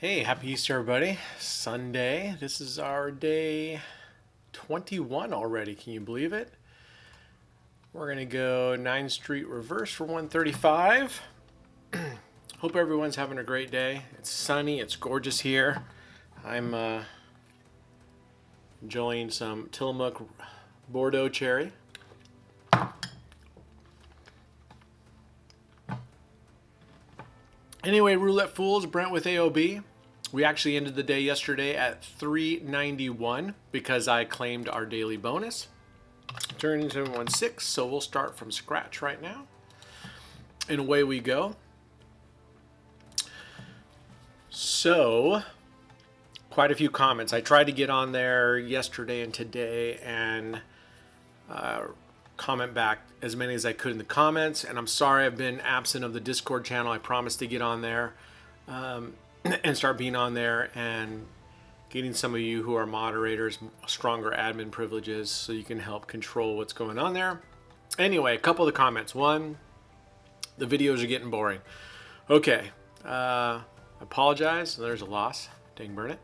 Hey, happy Easter, everybody. Sunday. This is our day 21 already. Can you believe it? We're going to go 9th Street reverse for 135. Hope everyone's having a great day. It's sunny, it's gorgeous here. I'm enjoying some Tillamook Bordeaux cherry. Anyway, Roulette Fools, Brent with AOB. We actually ended the day yesterday at 391 because I claimed our daily bonus. Turned into 1.6, so we'll start from scratch right now. And away we go. So, quite a few comments. I tried to get on there yesterday and today and comment back as many as I could in the comments. And I'm sorry I've been absent of the Discord channel. I promised to get on there and start being on there and getting some of you who are moderators stronger admin privileges so you can help control what's going on there. Anyway, a couple of the comments. One, the videos are getting boring. Okay, apologize. There's a loss. Dang, burn it.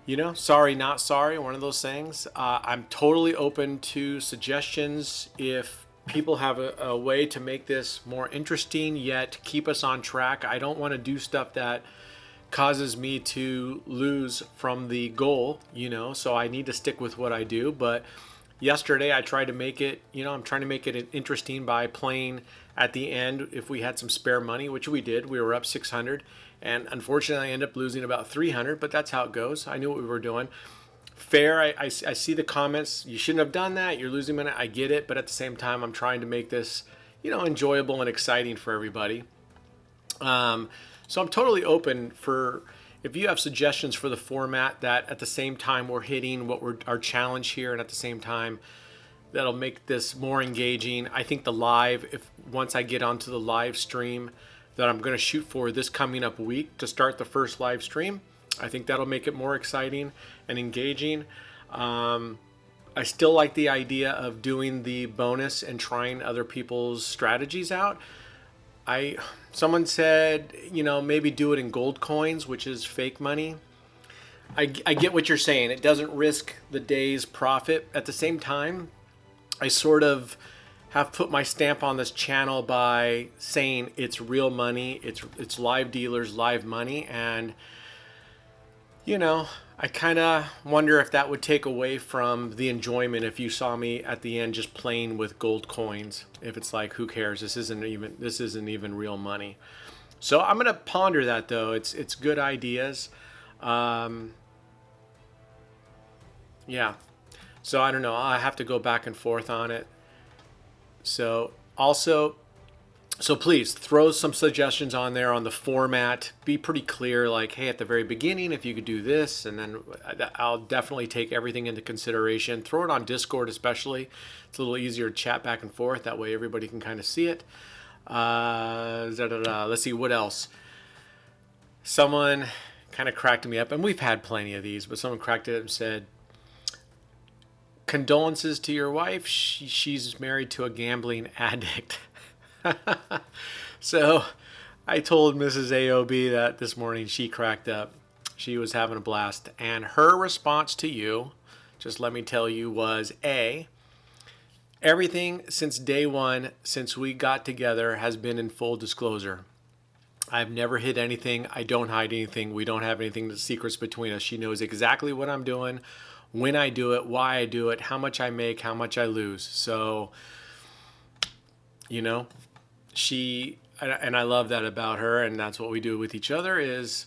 You know, sorry, not sorry, one of those things. I'm totally open to suggestions if people have a way to make this more interesting yet keep us on track. I don't want to do stuff that causes me to lose from the goal, so I need to stick with what I do. But yesterday I tried to make it, I'm trying to make it interesting by playing at the end if we had some spare money, which we did. We were up 600, and unfortunately I ended up losing about 300, but that's how it goes. I knew what we were doing. Fair, I see the comments. You shouldn't have done that. You're losing money. I get it, but at the same time, I'm trying to make this, enjoyable and exciting for everybody. So I'm totally open for if you have suggestions for the format that at the same time we're hitting what we're our challenge here, and at the same time that'll make this more engaging. I think the live, if once I get onto the live stream that I'm going to shoot for this coming up week to start the first live stream, I think that'll make it more exciting and engaging. I still like the idea of doing the bonus and trying other people's strategies out. Someone said, maybe do it in gold coins, which is fake money. I get what you're saying. It doesn't risk the day's profit. At the same time, I sort of have put my stamp on this channel by saying it's real money. It's live dealers, live money. And, I kind of wonder if that would take away from the enjoyment if you saw me at the end just playing with gold coins. If it's like, who cares? This isn't even real money. So I'm gonna ponder that though. It's good ideas. Yeah. So I don't know. I have to go back and forth on it. So please throw some suggestions on there on the format. Be pretty clear, like, hey, at the very beginning, if you could do this, and then I'll definitely take everything into consideration. Throw it on Discord especially. It's a little easier to chat back and forth. That way everybody can kind of see it. Let's see, what else? Someone kind of cracked me up, and we've had plenty of these, but someone cracked it up and said, condolences to your wife. She's married to a gambling addict. So I told Mrs. AOB that this morning. She cracked up. She was having a blast. And her response to you, just let me tell you, was everything since day one, since we got together, has been in full disclosure. I've never hid anything. I don't hide anything. We don't have anything that's secrets between us. She knows exactly what I'm doing, when I do it, why I do it, how much I make, how much I lose. So, and I love that about her, and that's what we do with each other. Is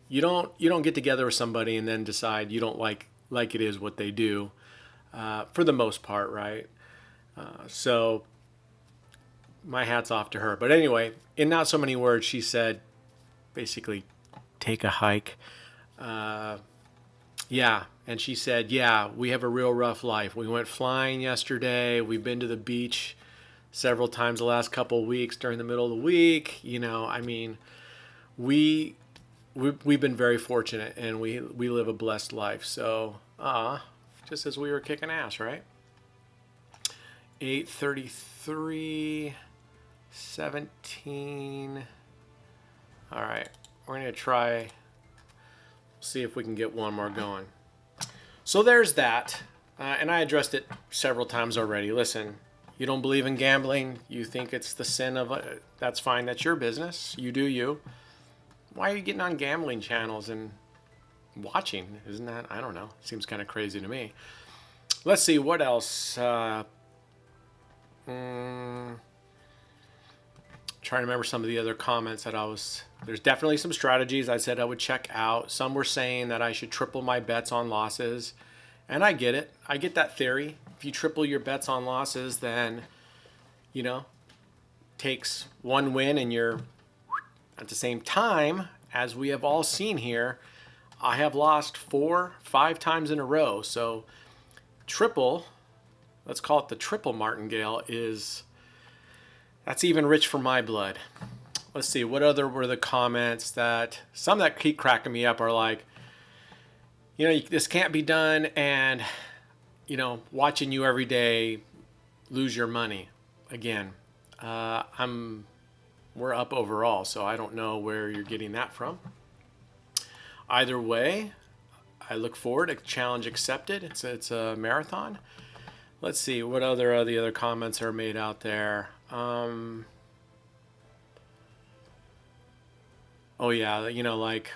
you don't get together with somebody and then decide you don't like it is what they do, for the most part, right? So my hat's off to her. But anyway, in not so many words, she said, basically, take a hike. Yeah, and she said, yeah, we have a real rough life. We went flying yesterday. We've been to the beach several times the last couple of weeks during the middle of the week. We've been very fortunate, and we live a blessed life. So, just as we were kicking ass, right? 8:33, 17. All right, We're going to try, see if we can get one more going. So there's that. And I addressed it several times already. Listen, you don't believe in gambling. You think it's the sin of, that's fine. That's your business. You do you. Why are you getting on gambling channels and watching? Isn't that, I don't know. Seems kind of crazy to me. Let's see what else. Trying to remember some of the other comments that there's definitely some strategies I said I would check out. Some were saying that I should triple my bets on losses. And I get it. I get that theory. If you triple your bets on losses, then, takes one win and you're at the same time, as we have all seen here, I have lost 4-5 times in a row. So triple, let's call it the triple martingale, that's even rich for my blood. Let's see, what other were the comments that, some that keep cracking me up are like, this can't be done, and, watching you every day lose your money. Again, we're up overall, so I don't know where you're getting that from. Either way, I look forward to challenge accepted. It's a marathon. Let's see what the other comments are made out there. Oh yeah, like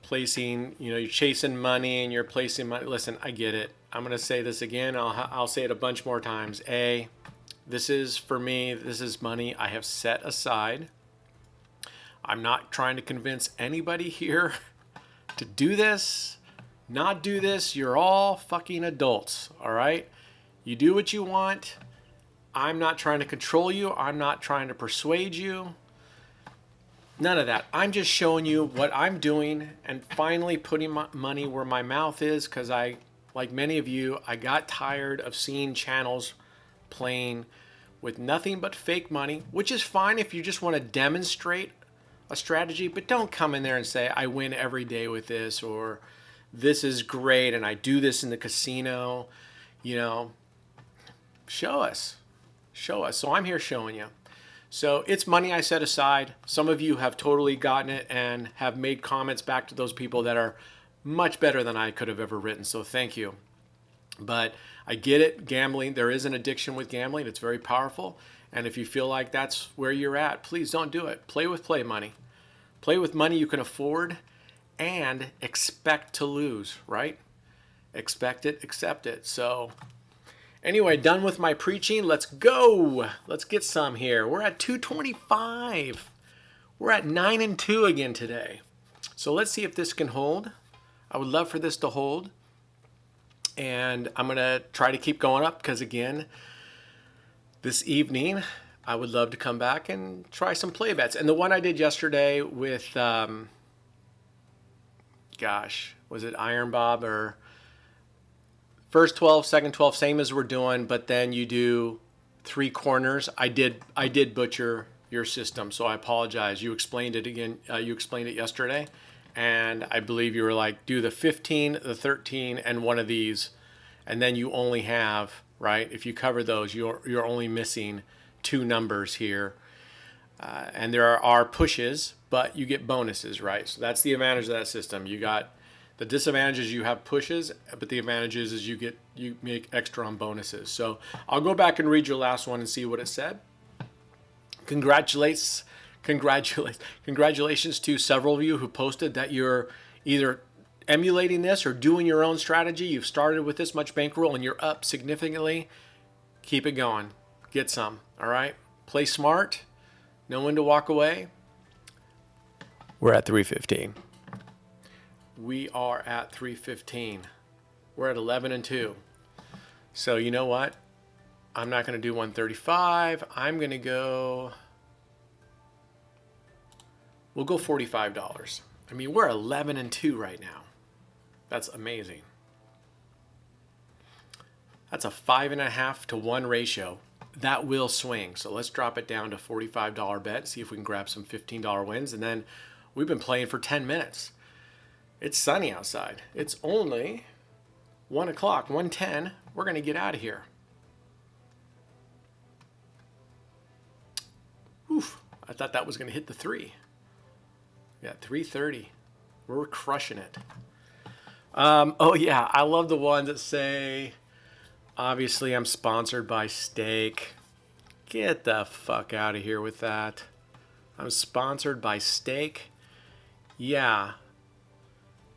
placing, you're chasing money and you're placing money. Listen, I get it. I'm going to say this again. I'll say it a bunch more times. This is, for me, this is money I have set aside. I'm not trying to convince anybody here to do this, not do this. You're all fucking adults, all right? You do what you want. I'm not trying to control you. I'm not trying to persuade you. None of that. I'm just showing you what I'm doing and finally putting my money where my mouth is, because like many of you, I got tired of seeing channels playing with nothing but fake money, which is fine if you just want to demonstrate a strategy, but don't come in there and say, I win every day with this, or this is great and I do this in the casino. Show us. So I'm here showing you. So it's money I set aside. Some of you have totally gotten it and have made comments back to those people that are much better than I could have ever written. So thank you. But I get it. Gambling, there is an addiction with gambling. It's very powerful. And if you feel like that's where you're at, please don't do it. Play with play money. Play with money you can afford and expect to lose, right? Expect it, accept it. So anyway, done with my preaching. Let's go. Let's get some here. We're at 225. We're at 9-2 again today. So let's see if this can hold. I would love for this to hold. And I'm going to try to keep going up because, again, this evening, I would love to come back and try some play bets. And the one I did yesterday with, was it Iron Bob or first 12, second 12, same as we're doing, but then you do 3 corners. I did butcher your system, so I apologize. You explained it again. You explained it yesterday, and I believe you were like, do the 15, the 13, and one of these, and then you only have, right? If you cover those, you're only missing 2 numbers here, and there are pushes, but you get bonuses, right? So that's the advantage of that system. You got the disadvantage is you have pushes, but the advantage is you make extra on bonuses. So I'll go back and read your last one and see what it said. Congratulations to several of you who posted that you're either emulating this or doing your own strategy. You've started with this much bankroll and you're up significantly. Keep it going. Get some, all right? Play smart. Know when to walk away. We're at 315. We are at 315. We're at 11-2. So you know what? I'm not going to do 135. I'm going to go, we'll go $45. I mean, we're 11-2 right now. That's amazing. That's a 5.5 to 1 ratio. That will swing. So let's drop it down to $45 bet. See if we can grab some $15 wins. And then we've been playing for 10 minutes. It's sunny outside. It's only 1 o'clock, 1:10. We're going to get out of here. Oof, I thought that was going to hit the 3. Yeah, 330. We're crushing it. Oh yeah, I love the ones that say, obviously I'm sponsored by steak. Get the fuck out of here with that. I'm sponsored by steak. Yeah.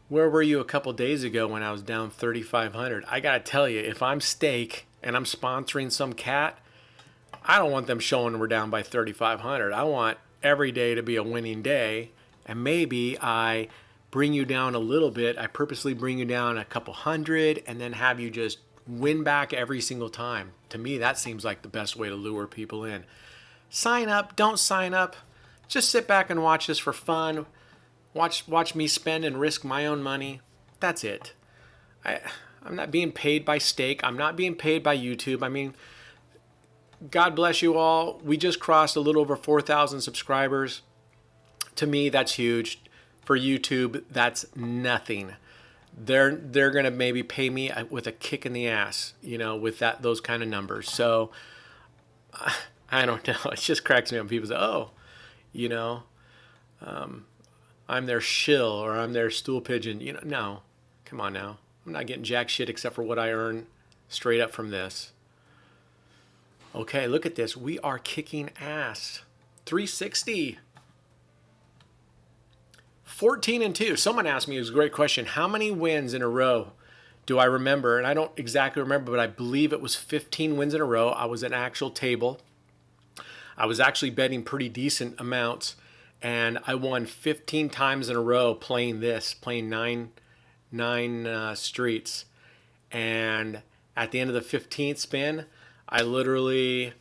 Where were you a couple days ago when I was down 3,500? I gotta tell you, if I'm steak and I'm sponsoring some cat, I don't want them showing we're down by 3,500. I want every day to be a winning day. And maybe I bring you down a little bit. I purposely bring you down a couple hundred and then have you just win back every single time. To me, that seems like the best way to lure people in. Sign up, don't sign up. Just sit back and watch this for fun. Watch me spend and risk my own money. That's it. I'm not being paid by steak. I'm not being paid by YouTube. I mean, God bless you all. We just crossed a little over 4,000 subscribers. To me, that's huge. For YouTube, that's nothing. They're gonna maybe pay me with a kick in the ass, with those kind of numbers. So I don't know. It just cracks me up. People say, "Oh, I'm their shill or I'm their stool pigeon." No, come on now. I'm not getting jack shit except for what I earn straight up from this. Okay, look at this. We are kicking ass. 360. 14-2. Someone asked me, it was a great question, how many wins in a row do I remember? And I don't exactly remember, but I believe it was 15 wins in a row. I was at an actual table. I was actually betting pretty decent amounts, and I won 15 times in a row playing nine streets. And at the end of the 15th spin, I literally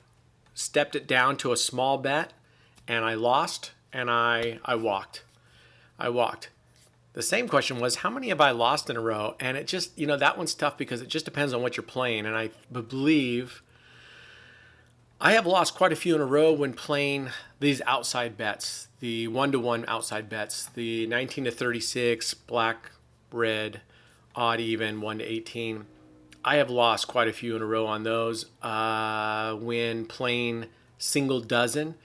stepped it down to a small bet, and I lost, and I walked. The same question was, how many have I lost in a row? And it just, that one's tough because it just depends on what you're playing. And I believe I have lost quite a few in a row when playing these outside bets, the 1-to-1 outside bets, the 19-36, black, red, odd even, 1-18. I have lost quite a few in a row on those. When playing single dozen,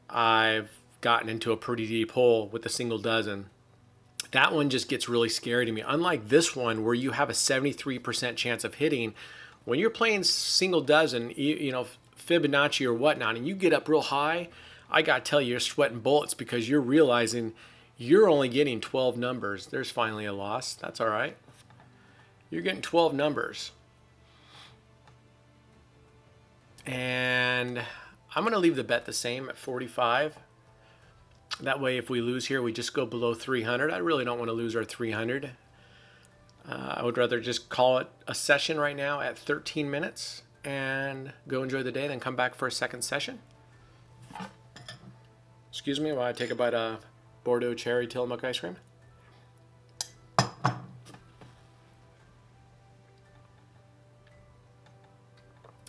I've gotten into a pretty deep hole with the single dozen. That one just gets really scary to me. Unlike this one where you have a 73% chance of hitting, when you're playing single dozen, Fibonacci or whatnot, and you get up real high, I gotta tell you, you're sweating bullets because you're realizing you're only getting 12 numbers. There's finally a loss. That's all right. You're getting 12 numbers. And I'm gonna leave the bet the same at 45. That way, if we lose here, we just go below 300. I really don't want to lose our 300. I would rather just call it a session right now at 13 minutes and go enjoy the day, then come back for a second session. Excuse me while I take a bite of Bordeaux cherry Tillamook ice cream.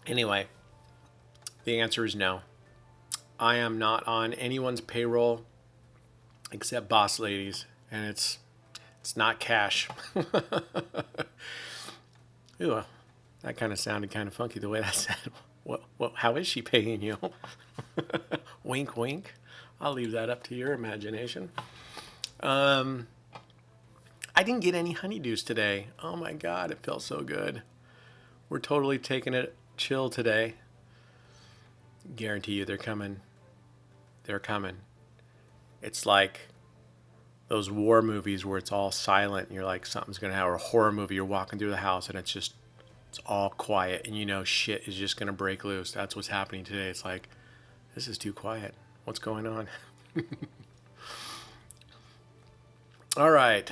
Anyway, the answer is no. I am not on anyone's payroll except Boss Ladies, and it's not cash. Ooh, that kind of sounded kind of funky the way that said. What? How is she paying you? Wink, wink. I'll leave that up to your imagination. I didn't get any honeydews today. Oh my God, it felt so good. We're totally taking it chill today. Guarantee you they're coming. They're coming. It's like those war movies where it's all silent and you're like, something's going to happen. Or a horror movie, you're walking through the house and it's all quiet and shit is just going to break loose. That's what's happening today. It's like, this is too quiet. What's going on? All right.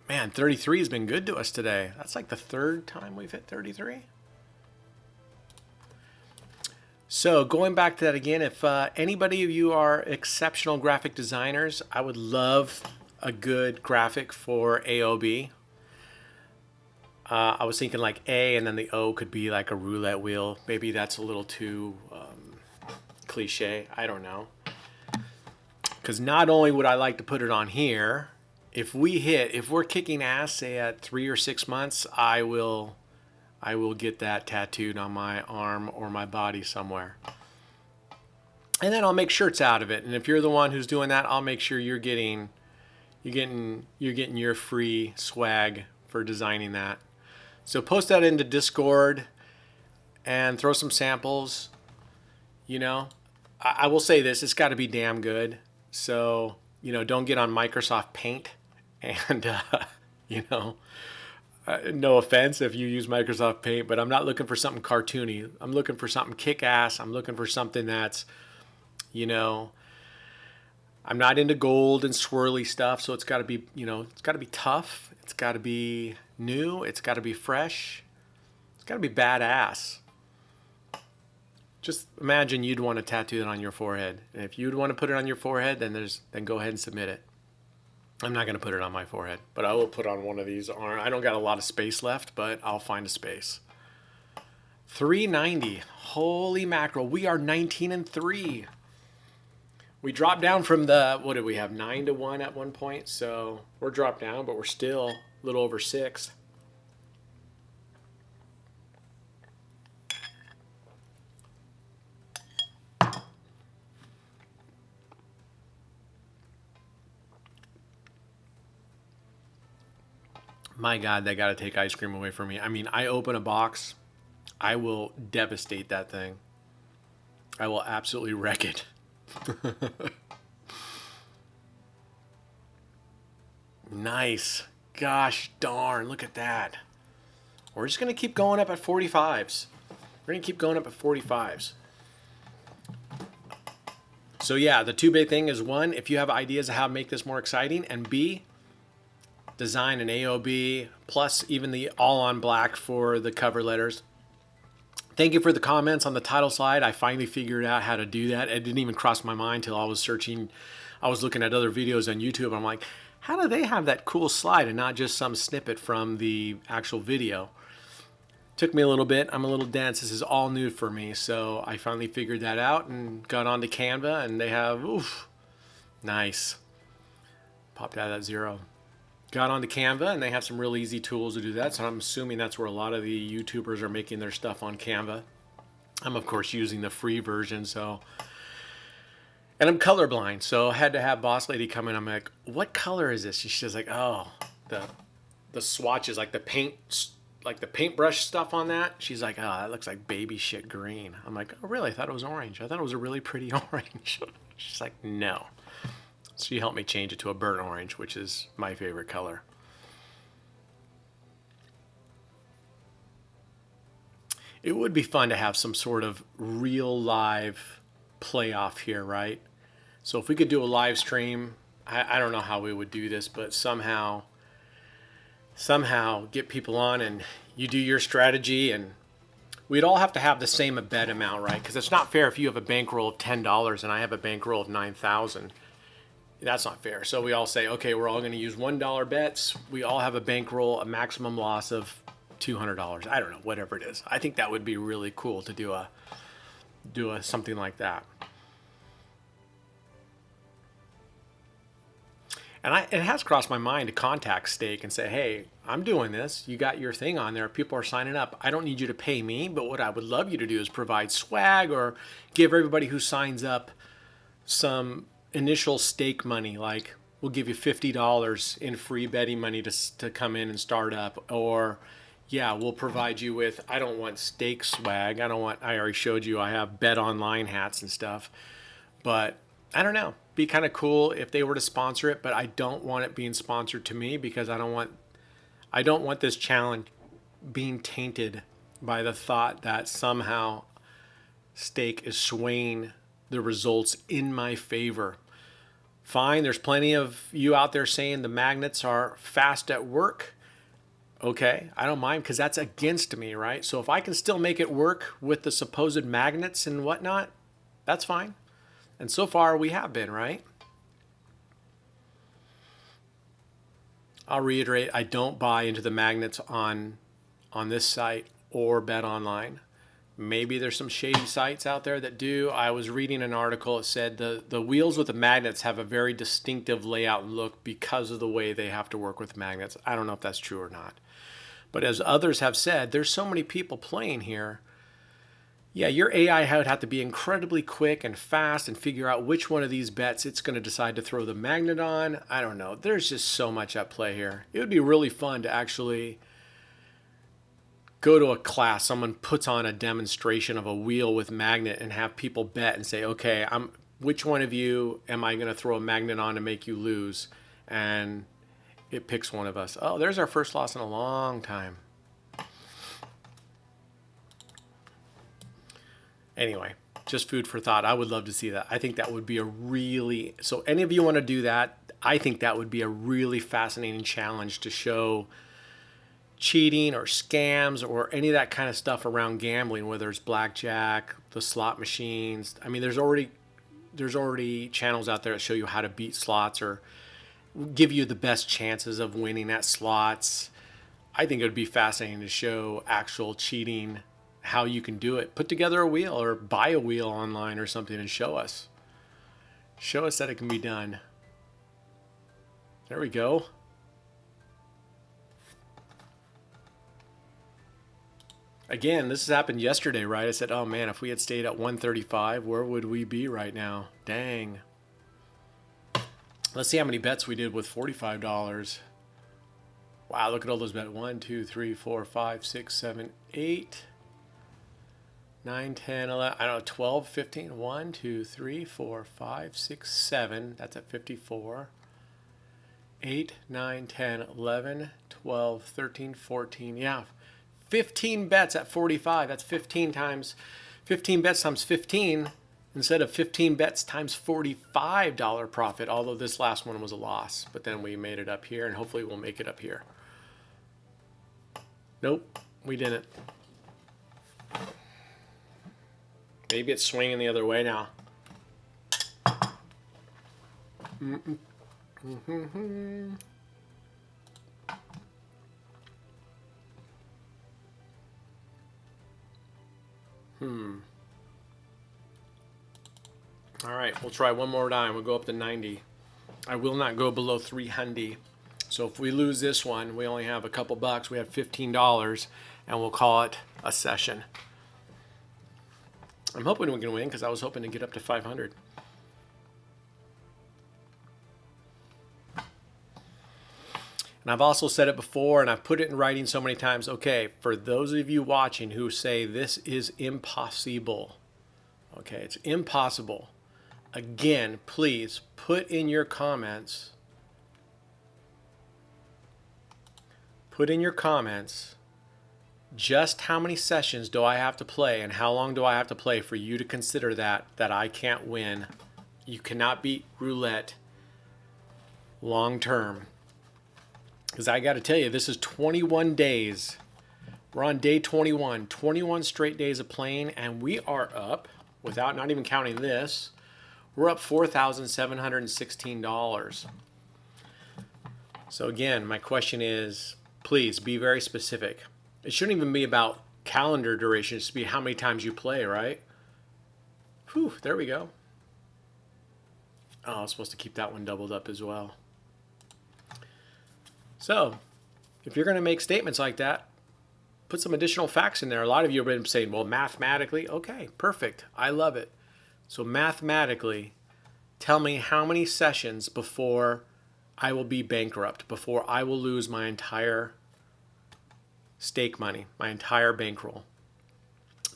Man, 33 has been good to us today. That's like the third time we've hit 33. So going back to that again, if anybody of you are exceptional graphic designers, I would love a good graphic for AOB. I was thinking like A and then the O could be like a roulette wheel. Maybe that's a little too cliche. I don't know. Because not only would I like to put it on here, if we're kicking ass, say at 3 or 6 months, I will get that tattooed on my arm or my body somewhere. And then I'll make shirts out of it. And if you're the one who's doing that, I'll make sure you're getting your free swag for designing that. So post that into Discord and throw some samples. You know, I will say this, it's got to be damn good. So, you know, don't get on Microsoft Paint and, you know, no offense if you use Microsoft Paint, but I'm not looking for something cartoony. I'm looking for something kick-ass. I'm looking for something that's, you know, I'm not into gold and swirly stuff, so it's got to be, you know, it's got to be tough. It's got to be new. It's got to be fresh. It's got to be badass. Just imagine you'd want to tattoo that on your forehead. And if you'd want to put it on your forehead, then go ahead and submit it. I'm not going to put it on my forehead, but I will put on one of these. I don't got a lot of space left, but I'll find a space. $3.90. Holy mackerel. We are 19-3. We dropped down from what did we have? 9-1 at one point. So we're dropped down, but we're still a little over 6. My God, they got to take ice cream away from me. I mean, I open a box, I will devastate that thing. I will absolutely wreck it. Nice. Gosh darn, look at that. We're just going to keep going up at 45s. We're going to keep going up at 45s. So yeah, the two big thing is, one, if you have ideas of how to make this more exciting, and B, design an AOB plus even the all on black for the cover letters. Thank you for the comments on the title slide. I finally figured out how to do that. It didn't even cross my mind till I was searching. I was looking at other videos on YouTube. I'm like, how do they have that cool slide and not just some snippet from the actual video? Took me a little bit. I'm a little dense. This is all new for me. So I finally figured that out and got onto Canva, and they have, oof, nice. Popped out of that 0. Got onto Canva, and they have some real easy tools to do that. So I'm assuming that's where a lot of the YouTubers are making their stuff on Canva. I'm, of course, using the free version. So, and I'm colorblind. So I had to have Boss Lady come in. I'm like, what color is this? She's like, oh, the swatches, like the paintbrush stuff on that. She's like, oh, that looks like baby shit green. I'm like, oh, really? I thought it was orange. I thought it was a really pretty orange. She's like, no. She helped me change it to a burnt orange, which is my favorite color. It would be fun to have some sort of real live playoff here, right? So if we could do a live stream, I don't know how we would do this, but somehow get people on and you do your strategy, and we'd all have to have the same bet amount, right? Because it's not fair if you have a bankroll of $10 and I have a bankroll of $9,000. That's not fair. So we all say, okay, we're all going to use $1 bets. We all have a bankroll, a maximum loss of $200. I don't know, whatever it is. I think that would be really cool to do a something like that. And it has crossed my mind to contact Stake and say, hey, I'm doing this. You got your thing on there. People are signing up. I don't need you to pay me, but what I would love you to do is provide swag or give everybody who signs up some initial stake money. Like, we'll give you $50 in free betting money to come in and start up. Or, yeah, we'll provide you with, I don't want stake swag. I already showed you I have bet online hats and stuff. But I don't know. Be kind of cool if they were to sponsor it, but I don't want it being sponsored to me because I don't want this challenge being tainted by the thought that somehow Stake is swaying the results in my favor. Fine, there's plenty of you out there saying the magnets are fast at work. Okay, I don't mind because that's against me, right? So if I can still make it work with the supposed magnets and whatnot, that's fine. And so far we have been, right? I'll reiterate, I don't buy into the magnets on this site or Bet Online. Maybe there's some shady sites out there that do. I was reading an article. It said the wheels with the magnets have a very distinctive layout and look because of the way they have to work with magnets. I don't know if that's true or not. But as others have said, there's so many people playing here. Yeah, your AI would have to be incredibly quick and fast and figure out which one of these bets it's going to decide to throw the magnet on. I don't know. There's just so much at play here. It would be really fun to actually go to a class, someone puts on a demonstration of a wheel with magnet and have people bet and say, okay, which one of you am I going to throw a magnet on to make you lose? And it picks one of us. Oh, there's our first loss in a long time. Anyway, just food for thought. I would love to see that. I think that would be so any of you want to do that, I think that would be a really fascinating challenge to show cheating or scams or any of that kind of stuff around gambling, whether it's blackjack, the slot machines. I mean, there's already channels out there that show you how to beat slots or give you the best chances of winning at slots. I think it would be fascinating to show actual cheating, how you can do it. Put together a wheel or buy a wheel online or something and show us. Show us that it can be done. There we go. Again, this has happened yesterday, right? I said, oh man, if we had stayed at 135, where would we be right now? Dang. Let's see how many bets we did with $45. Wow, look at all those bets. 1, 2, 3, 4, 5, 6, 7, 8, 9, 10, 11, I don't know, 12, 15. 1, 2, 3, 4, 5, 6, 7. That's at 54. 8, 9, 10, 11, 12, 13, 14. Yeah. 15 bets at 45. That's 15 bets times 15 instead of 15 bets times $45 profit, although this last one was a loss. But then we made it up here, and hopefully we'll make it up here. Nope, we didn't. Maybe it's swinging the other way now. All right, we'll try one more time. We'll go up to 90. I will not go below 300. So if we lose this one, we only have a couple bucks. We have $15, and we'll call it a session. I'm hoping we can win because I was hoping to get up to 500. And I've also said it before, and I've put it in writing so many times. Okay, for those of you watching who say this is impossible, okay, it's impossible. Again, please put in your comments. Put in your comments just how many sessions do I have to play and how long do I have to play for you to consider that I can't win. You cannot beat roulette long term. Because I got to tell you, this is 21 days. We're on day 21. 21 straight days of playing, and we are up, without not even counting this, we're up $4,716. So again, my question is, please be very specific. It shouldn't even be about calendar duration. It should be how many times you play, right? Whew, there we go. Oh, I was supposed to keep that one doubled up as well. So, if you're going to make statements like that, put some additional facts in there. A lot of you have been saying, well, mathematically, okay, perfect. I love it. So mathematically, tell me how many sessions before I will be bankrupt, before I will lose my entire stake money, my entire bankroll.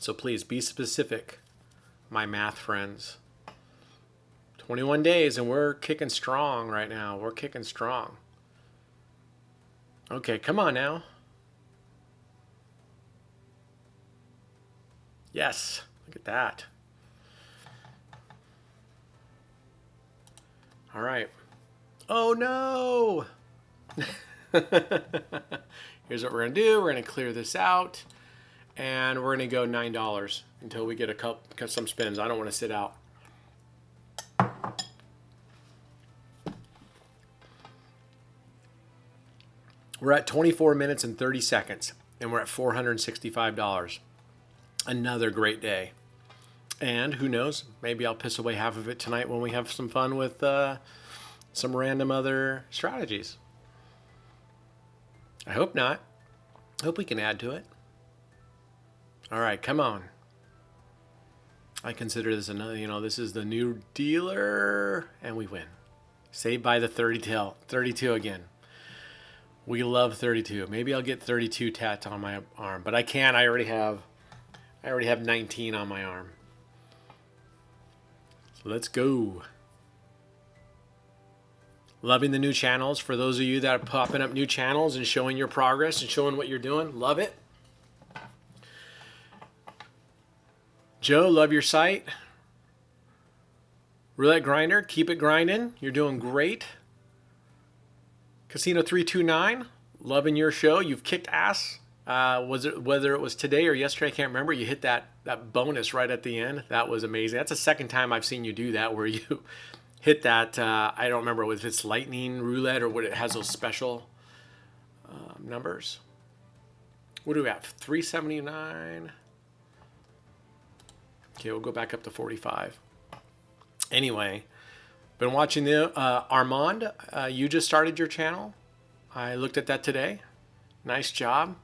So please be specific, my math friends. 21 days and we're kicking strong right now. We're kicking strong. Okay, come on now. Yes, look at that. All right. Oh no! Here's what we're gonna do. We're gonna clear this out, and we're gonna go $9 until we get some spins. I don't want to sit out. We're at 24 minutes and 30 seconds, and we're at $465. Another great day. And who knows, maybe I'll piss away half of it tonight when we have some fun with some random other strategies. I hope not. I hope we can add to it. All right, come on. I consider this another, this is the new dealer, and we win. Saved by the 32 again. We love 32. Maybe I'll get 32 tattooed on my arm, but I can't. I already have 19 on my arm. So let's go. Loving the new channels. For those of you that are popping up new channels and showing your progress and showing what you're doing, love it. Joe, love your site. Roulette Grinder, keep it grinding. You're doing great. Casino 329, loving your show. You've kicked ass. Whether it was today or yesterday, I can't remember. You hit that bonus right at the end. That was amazing. That's the second time I've seen you do that, where you hit that. I don't remember if it's lightning roulette or what. It has those special numbers. What do we have? 379. Okay, we'll go back up to 45. Anyway, been watching the Armand. You just started your channel. I looked at that today. Nice job.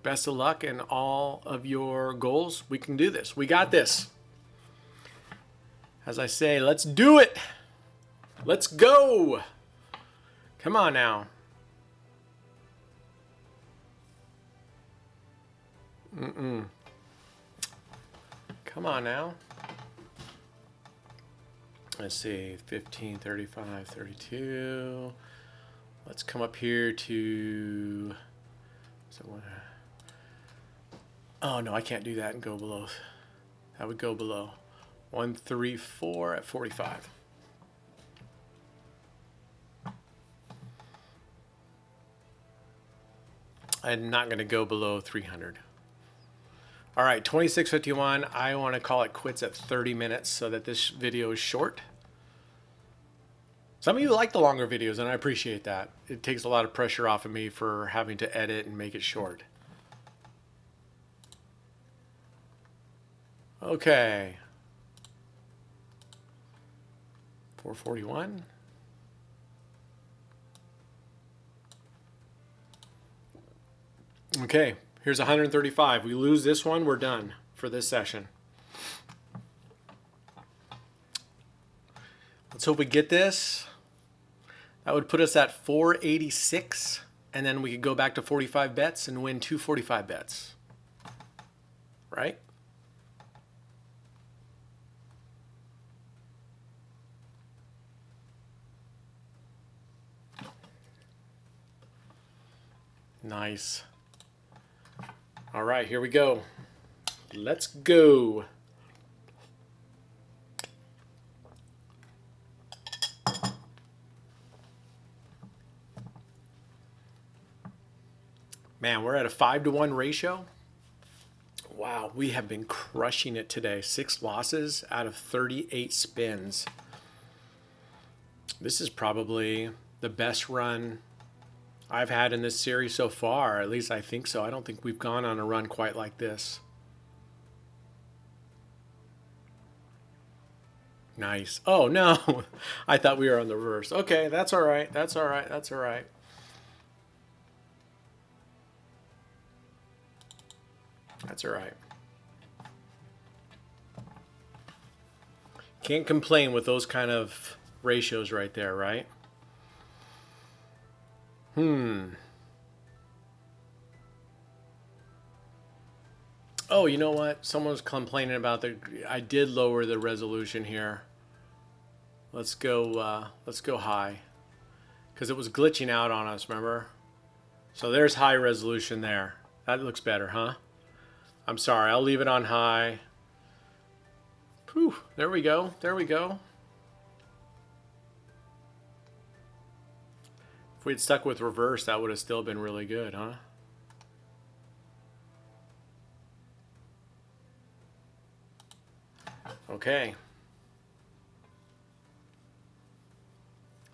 Best of luck in all of your goals. We can do this. We got this. As I say, let's do it. Let's go. Come on now. Come on now. Let's see, 15, 35, 32. Let's come up here to... Oh, no, I can't do that and go below. That would go below. 134 at 45. I'm not going to go below 300. All right, 26:51. I want to call it quits at 30 minutes so that this video is short. Some of you like the longer videos, and I appreciate that. It takes a lot of pressure off of me for having to edit and make it short. Okay. 441. Okay. Here's 135. We lose this one, we're done for this session. Let's hope we get this. That would put us at 486, and then we could go back to 45 bets and win 245 bets. Right? Nice. All right, here we go. Let's go. Man, we're at a 5-to-1 ratio. Wow, we have been crushing it today. 6 losses out of 38 spins. This is probably the best run I've had in this series so far. At least I think so. I don't think we've gone on a run quite like this. Nice. Oh, no. I thought we were on the reverse. Okay, that's all right. That's all right. That's all right. That's all right. Can't complain with those kind of ratios right there, right? Oh, you know what? Someone was complaining about I did lower the resolution here. Let's go high, because it was glitching out on us. Remember? So there's high resolution there. That looks better, huh? I'm sorry. I'll leave it on high. Whew, there we go. There we go. If we had stuck with reverse, that would have still been really good, huh? Okay.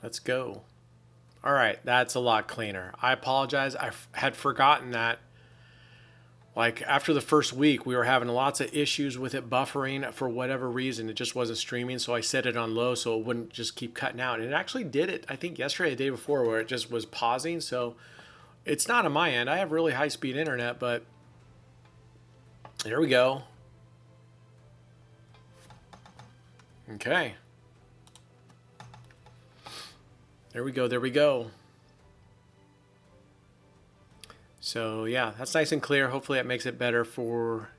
Let's go. All right, that's a lot cleaner. I apologize. I had forgotten that. Like, after the first week, we were having lots of issues with it buffering for whatever reason. It just wasn't streaming, so I set it on low so it wouldn't just keep cutting out. And it actually did it, I think, yesterday, the day before, where it just was pausing. So it's not on my end. I have really high-speed internet, but there we go. Okay. There we go. There we go. So yeah, that's nice and clear. Hopefully that makes it better for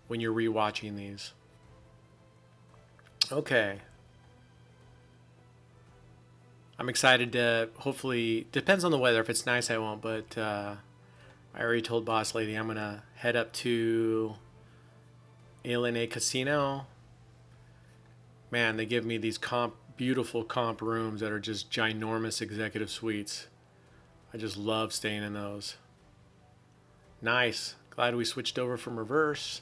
when you're rewatching these. Okay. I'm excited to hopefully, depends on the weather. If it's nice, I won't, but I already told Boss Lady I'm going to head up to A Casino. Man, they give me these beautiful comp rooms that are just ginormous executive suites. I just love staying in those. Nice. Glad we switched over from reverse.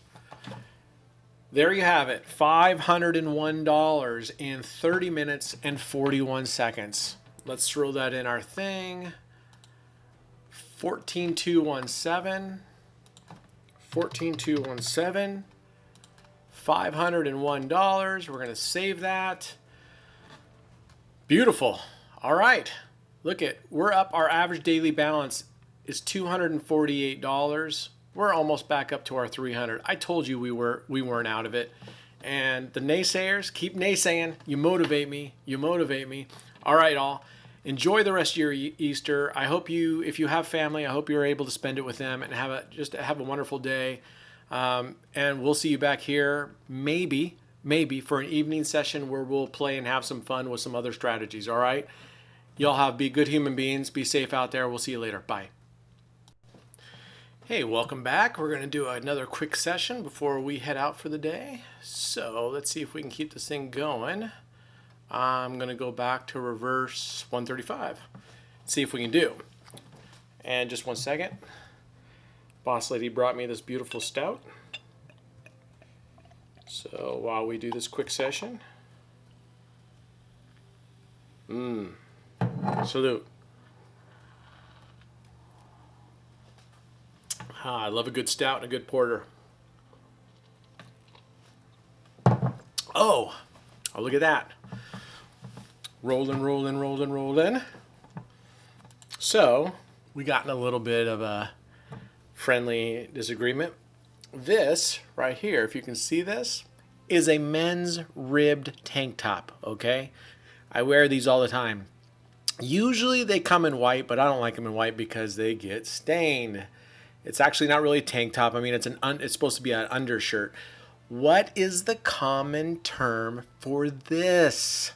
There you have it. $501 in 30 minutes and 41 seconds. Let's throw that in our thing. 14217. 14217. $501. We're going to save that. Beautiful. All right. Look at, we're up. Our average daily balance is $248. We're almost back up to our 300. I told you we weren't out of it. And the naysayers, keep naysaying. You motivate me. You motivate me. All right, all. Enjoy the rest of your Easter. I hope you, if you have family, I hope you're able to spend it with them and have a wonderful day. And we'll see you back here, maybe for an evening session where we'll play and have some fun with some other strategies. All right. Y'all be good human beings. Be safe out there. We'll see you later. Bye. Hey, welcome back. We're going to do another quick session before we head out for the day. So let's see if we can keep this thing going. I'm going to go back to reverse 135. See if we can do. And just 1 second. Boss Lady brought me this beautiful stout. So while we do this quick session. Salute. I love a good stout and a good porter. Oh, look at that. Rolling, rolling, rolling, rolling. So, we got in a little bit of a friendly disagreement. This right here, if you can see this, is a men's ribbed tank top, okay? I wear these all the time. Usually they come in white, but I don't like them in white because they get stained. It's actually not really a tank top. I mean, it's supposed to be an undershirt. What is the common term for this?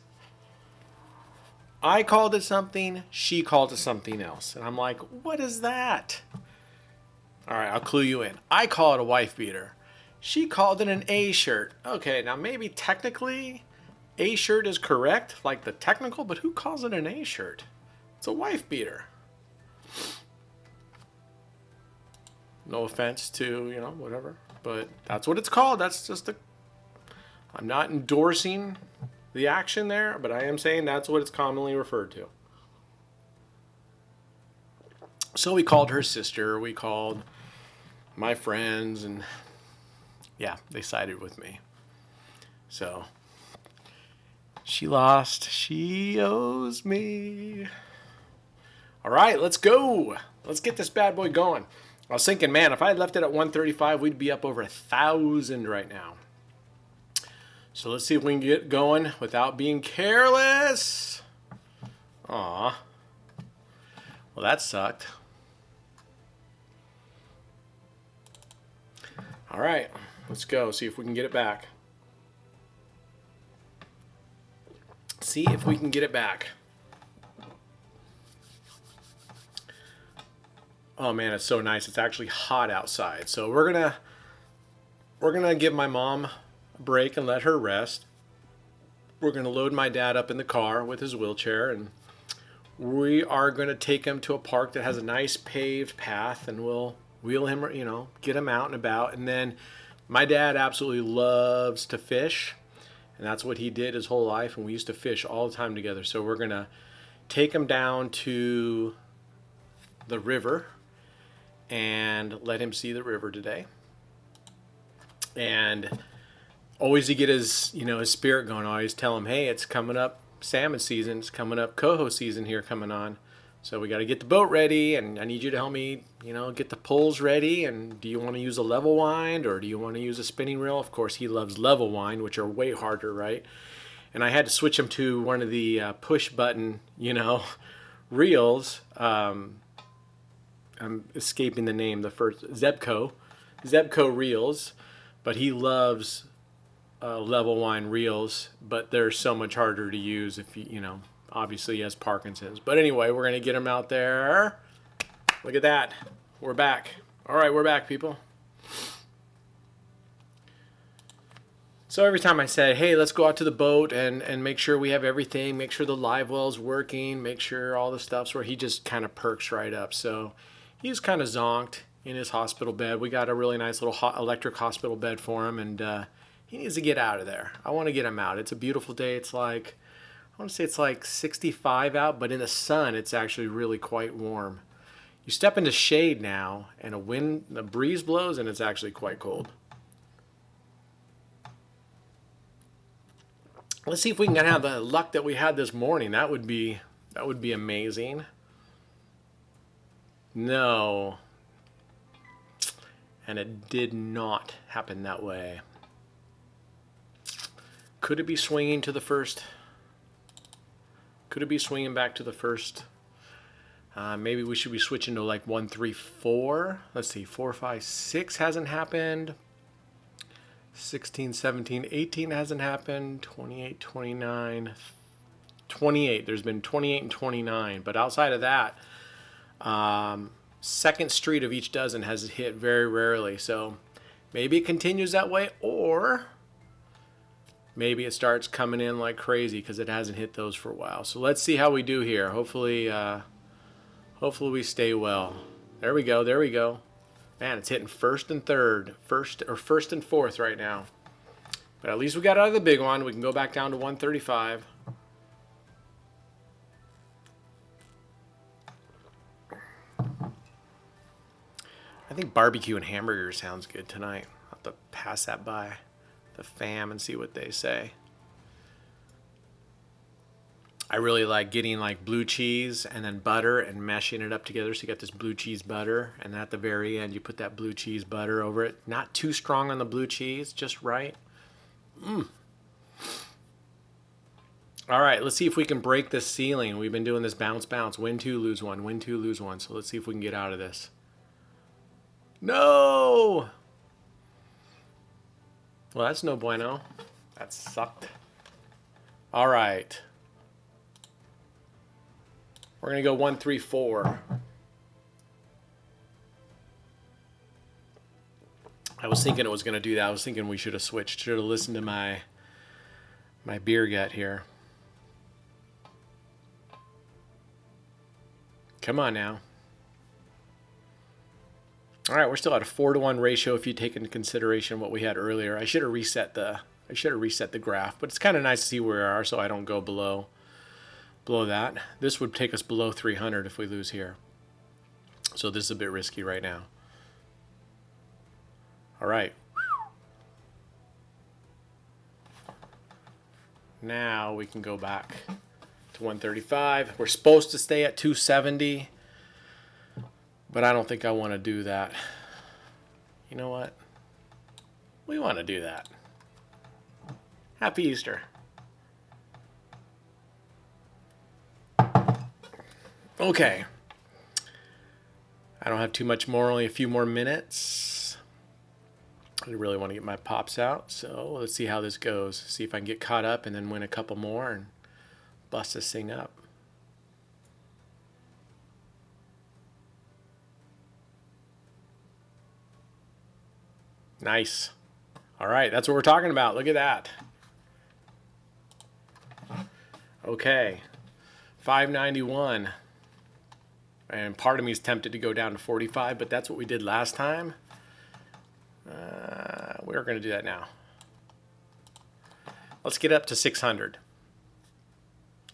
I called it something. She called it something else. And I'm like, what is that? All right, I'll clue you in. I call it a wife beater. She called it an A shirt. Okay, now maybe technically A shirt is correct, like the technical, but who calls it an A shirt? It's a wife beater. No offense to, whatever. But that's what it's called. That's just I'm not endorsing the action there, but I am saying that's what it's commonly referred to. So we called her sister. We called my friends. And yeah, they sided with me. So she lost. She owes me. All right, let's go. Let's get this bad boy going. I was thinking, man, if I had left it at 135, we'd be up over 1,000 right now. So let's see if we can get going without being careless. Aw. Well, that sucked. All right, let's go. See if we can get it back. See if we can get it back. Oh man, it's so nice. It's actually hot outside. So we're gonna give my mom a break and let her rest. We're gonna load my dad up in the car with his wheelchair, and we are gonna take him to a park that has a nice paved path, and we'll wheel him, get him out and about. And then my dad absolutely loves to fish, and that's what he did his whole life, and we used to fish all the time together. So we're gonna take him down to the river and let him see the river today. And always to get his, his spirit going, I always tell him, hey, it's coming up salmon season. It's coming up coho season here coming on. So we got to get the boat ready, and I need you to help me, get the poles ready. And do you want to use a level wind or do you want to use a spinning reel? Of course, he loves level wind, which are way harder, right? And I had to switch him to one of the push button, reels. I'm escaping the name. The first Zebco reels, but he loves level wind reels. But they're so much harder to use if obviously he has Parkinson's. But anyway, we're gonna get him out there. Look at that. We're back. All right, we're back, people. So every time I say, hey, let's go out to the boat and make sure we have everything, make sure the live well's working, make sure all the stuff's where he just kind of perks right up. So he's kind of zonked in his hospital bed. We got a really nice little electric hospital bed for him, and he needs to get out of there. I want to get him out. It's a beautiful day. It's like, I want to say it's like 65 out, but in the sun, it's actually really quite warm. You step into shade now, and a breeze blows, and it's actually quite cold. Let's see if we can have the luck that we had this morning. That would be amazing. No. And it did not happen that way. Could it be swinging to the first? Could it be swinging back to the first? Maybe we should be switching to like 1, 3, 4. Let's see, 4, 5, 6 hasn't happened. 16, 17, 18 hasn't happened. 28, 29, 28. There's been 28 and 29. But outside of that, second street of each dozen has hit very rarely. So maybe it continues that way, or maybe it starts coming in like crazy because it hasn't hit those for a while. So let's see how we do here. Hopefully we stay well. There we go. There we go. Man, it's hitting first and fourth right now. But at least we got out of the big one. We can go back down to 135. I think barbecue and hamburger sounds good tonight. I'll have to pass that by the fam and see what they say. I really like getting like blue cheese and then butter and mashing it up together. So you got this blue cheese butter, and at the very end you put that blue cheese butter over it. Not too strong on the blue cheese, just right. All right, let's see if we can break this ceiling. We've been doing this bounce, win two, lose one, win two, lose one. So let's see if we can get out of this. No! Well, that's no bueno. That sucked. All right. We're going to go 1, 3, 4. I was thinking it was going to do that. I was thinking we should have switched. Should have listened to my beer gut here. Come on now. All right, we're still at a 4-to-1 ratio if you take into consideration what we had earlier. I should have reset the graph, but it's kind of nice to see where we are so I don't go below that. This would take us below 300 if we lose here. So this is a bit risky right now. All right. Now we can go back to 135. We're supposed to stay at 270, but I don't think I want to do that. You know what? We want to do that. Happy Easter. Okay. I don't have too much more, only a few more minutes. I really want to get my pops out, so let's see how this goes. See if I can get caught up and then win a couple more and bust this thing up. Nice. All right, that's what we're talking about. Look at that. Okay, 591. And part of me is tempted to go down to 45, but that's what we did last time. We're going to do that now. Let's get up to 600.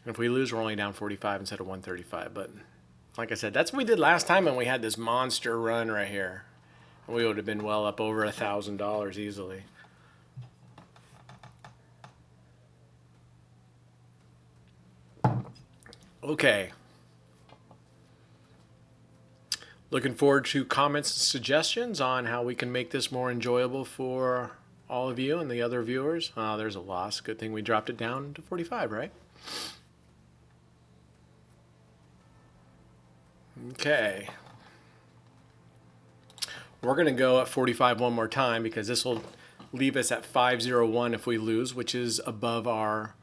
And if we lose, we're only down 45 instead of 135. But like I said, that's what we did last time, and we had this monster run right here. And we would have been well up over $1,000 easily. Okay. Looking forward to comments and suggestions on how we can make this more enjoyable for all of you and the other viewers. There's a loss. Good thing we dropped it down to 45, right? Okay. We're going to go at 45 one more time because this will leave us at 501 if we lose, which is above our,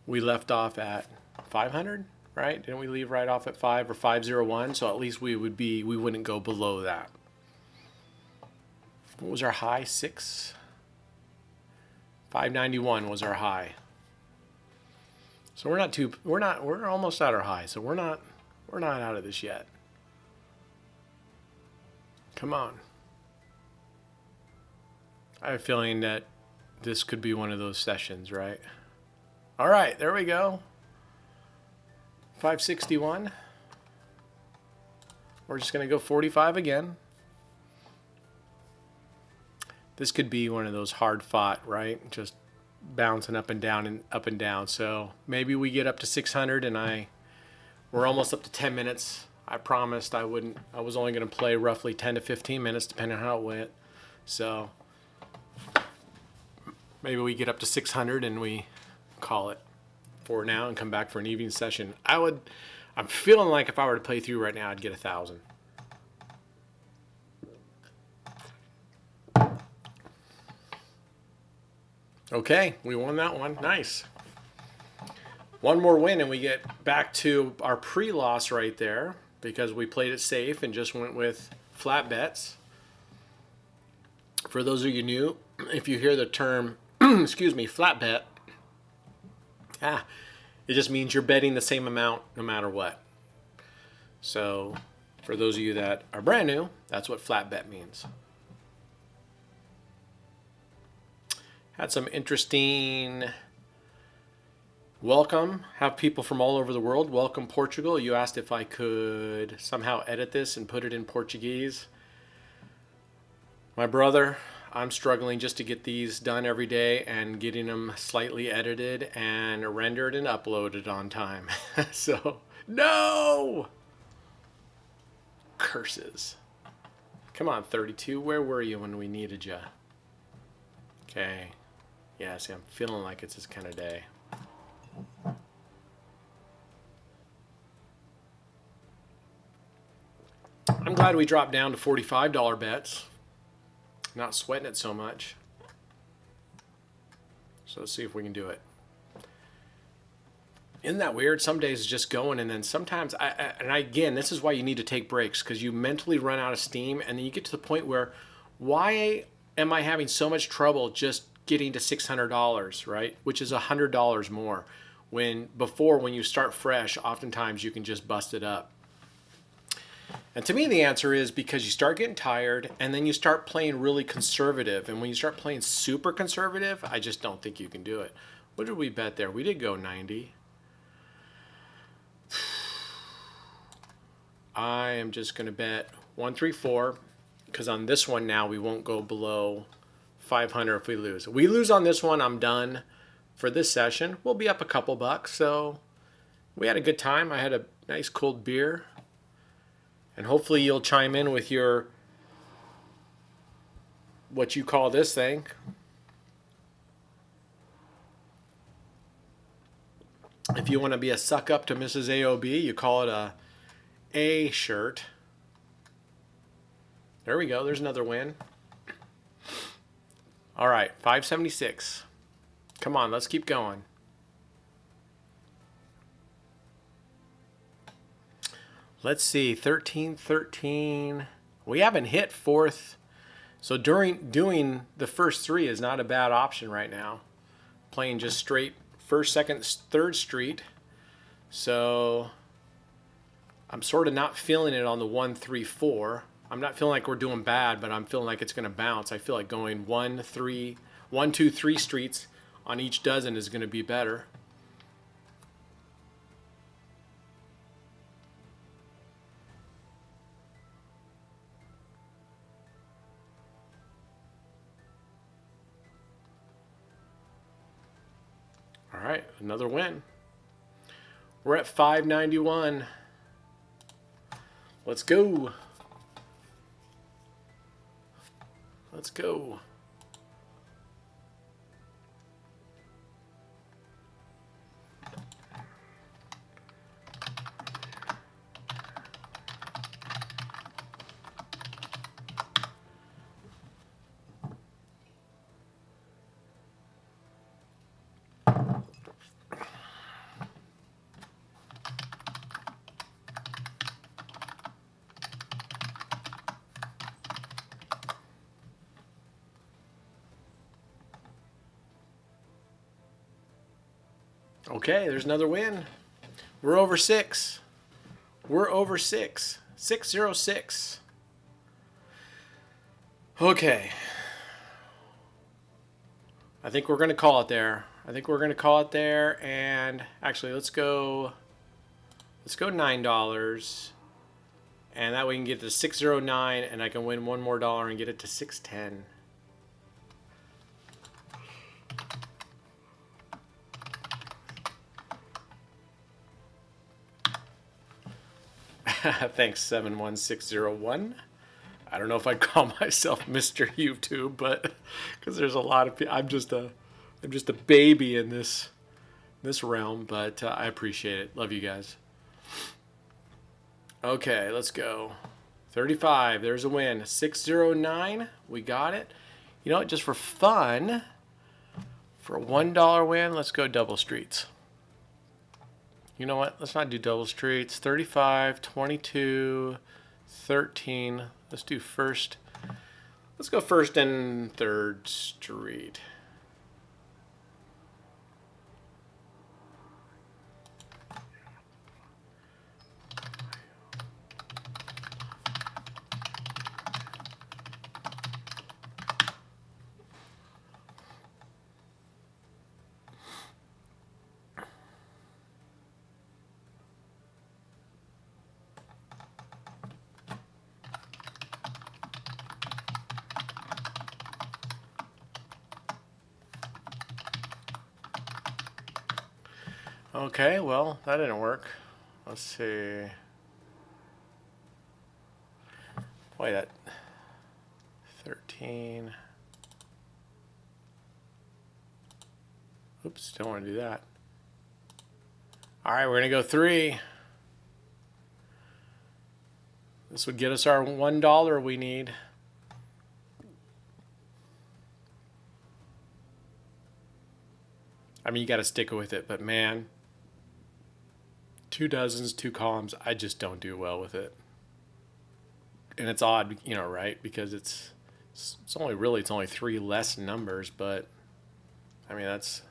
we left off at 500, right? Didn't we leave right off at 5 or 501? So at least we wouldn't go below that. What was our high? 591 was our high. So we're almost at our high. So we're not out of this yet. Come on. I have a feeling that this could be one of those sessions, right? All right, there we go. 561. We're just going to go 45 again. This could be one of those hard fought, right? Just bouncing up and down and up and down. So maybe we get up to 600 and we're almost up to 10 minutes. I promised I was only going to play roughly 10 to 15 minutes depending on how it went. So maybe we get up to 600 and we call it for now and come back for an evening session. I'm feeling like if I were to play through right now, I'd get 1,000. Okay, we won that one. Nice. One more win and we get back to our pre-loss right there because we played it safe and just went with flat bets. For those of you new, if you hear the term, excuse me, flat bet, it just means you're betting the same amount no matter what. So for those of you that are brand new, that's what flat bet means. Had some interesting welcome. Have people from all over the world. Welcome, Portugal. You asked if I could somehow edit this and put it in Portuguese. My brother, I'm struggling just to get these done every day and getting them slightly edited and rendered and uploaded on time. So, no! Curses. Come on, 32. Where were you when we needed you? Okay. Yeah, see, I'm feeling like it's this kind of day. I'm glad we dropped down to $45 bets. Not sweating it so much. So let's see if we can do it. Isn't that weird? Some days it's just going, and then sometimes, again, this is why you need to take breaks, because you mentally run out of steam, and then you get to the point where, why am I having so much trouble just getting to $600, right? Which is $100 more. When you start fresh, oftentimes you can just bust it up. And to me, the answer is because you start getting tired and then you start playing really conservative. And when you start playing super conservative, I just don't think you can do it. What did we bet there? We did go 90. I am just going to bet 134 because on this one now we won't go below 500 if we lose. If we lose on this one, I'm done for this session. We'll be up a couple bucks. So we had a good time. I had a nice cold beer. And hopefully you'll chime in with your, what you call this thing. If you want to be a suck up to Mrs. AOB, you call it a shirt. There we go. There's another win. All right, 576. Come on, let's keep going. Let's see, 13. We haven't hit fourth. So doing the first three is not a bad option right now. Playing just straight first, second, third street. So I'm sort of not feeling it on the 1, 3, 4. I'm not feeling like we're doing bad, but I'm feeling like it's going to bounce. I feel like going 1, 2, 3 streets on each dozen is going to be better. All right, another win. We're at 591. Let's go. Let's go. Okay, there's another win. We're over 6. We're over 6. 606. Okay. I think we're going to call it there. I think we're going to call it there. And actually, let's go $9. And that way we can get to 609 and I can win one more dollar and get it to 610. Thanks, 71601. I don't know if I'd call myself Mr. YouTube, but because there's a lot of people, I'm just a baby in this realm, but I appreciate it. Love you guys. Okay, let's go. 35. There's a win. 609. We got it. You know what? Just for fun, for a $1 win, let's go double streets. You know what? Let's not do double streets. 35, 22, 13. Let's do first. Let's go first and third street. Okay, well, that didn't work. Let's see. Boy, that 13. Oops, don't want to do that. All right, we're going to go 3. This would get us our $1 we need. I mean, you got to stick with it, but man, 2 dozens, 2 columns, I just don't do well with it. And it's odd, you know, right? Because it's only 3 less numbers, but I mean, that's,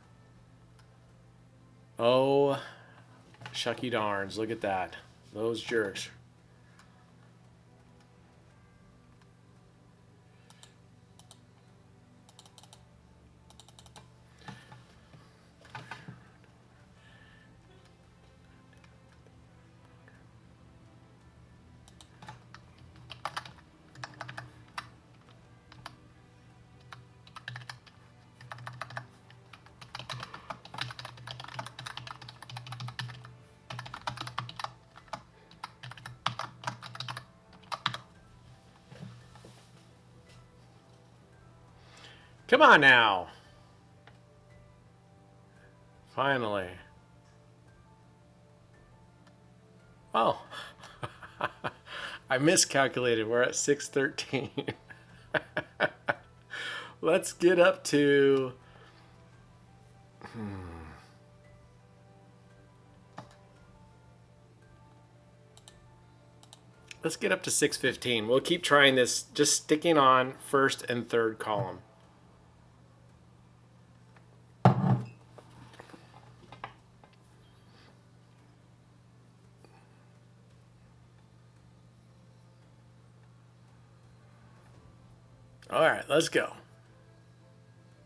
oh, shucky darns, look at that. Those jerks. Come on now. Finally. Oh, I miscalculated. We're at 613. Let's get up to... Let's get up to 615. We'll keep trying this, just sticking on first and third column. All right, let's go.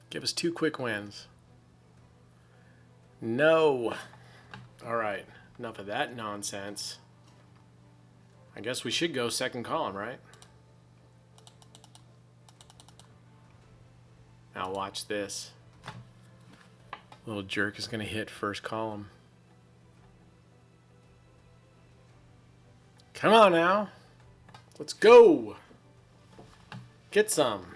Give us 2 quick wins. No. All right, enough of that nonsense. I guess we should go second column, right? Now watch this. Little jerk is going to hit first column. Come on now. Let's go. Get some.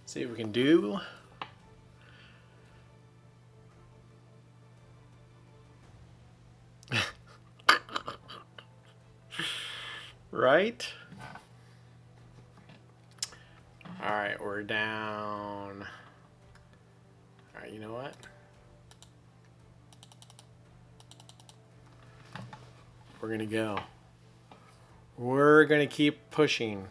See what we can do. Right? All right, we're down. All right, you know what? We're gonna go. We're gonna keep pushing.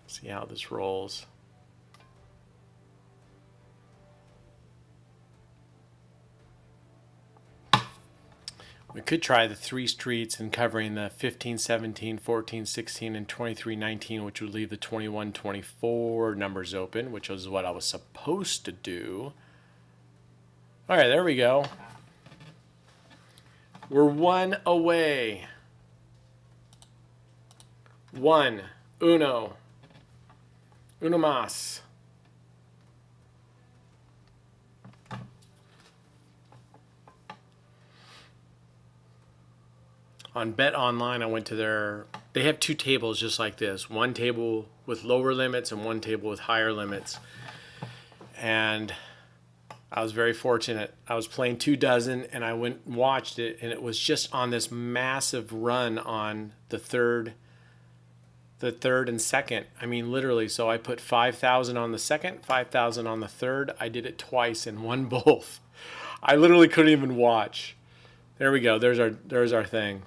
See how this rolls. We could try the 3 streets and covering the 15, 17, 14, 16, and 23, 19, which would leave the 21, 24 numbers open, which was what I was supposed to do. All right, there we go. We're 1 away. 1. Uno. Uno más. On Bet Online, I went to they have 2 tables just like this. One table with lower limits and one table with higher limits. And I was very fortunate. I was playing 2 dozen and I went and watched it, and it was just on this massive run on the third and second. I mean, literally. So I put 5,000 on the second, 5,000 on the third. I did it twice and won both. I literally couldn't even watch. There we go. There's our thing.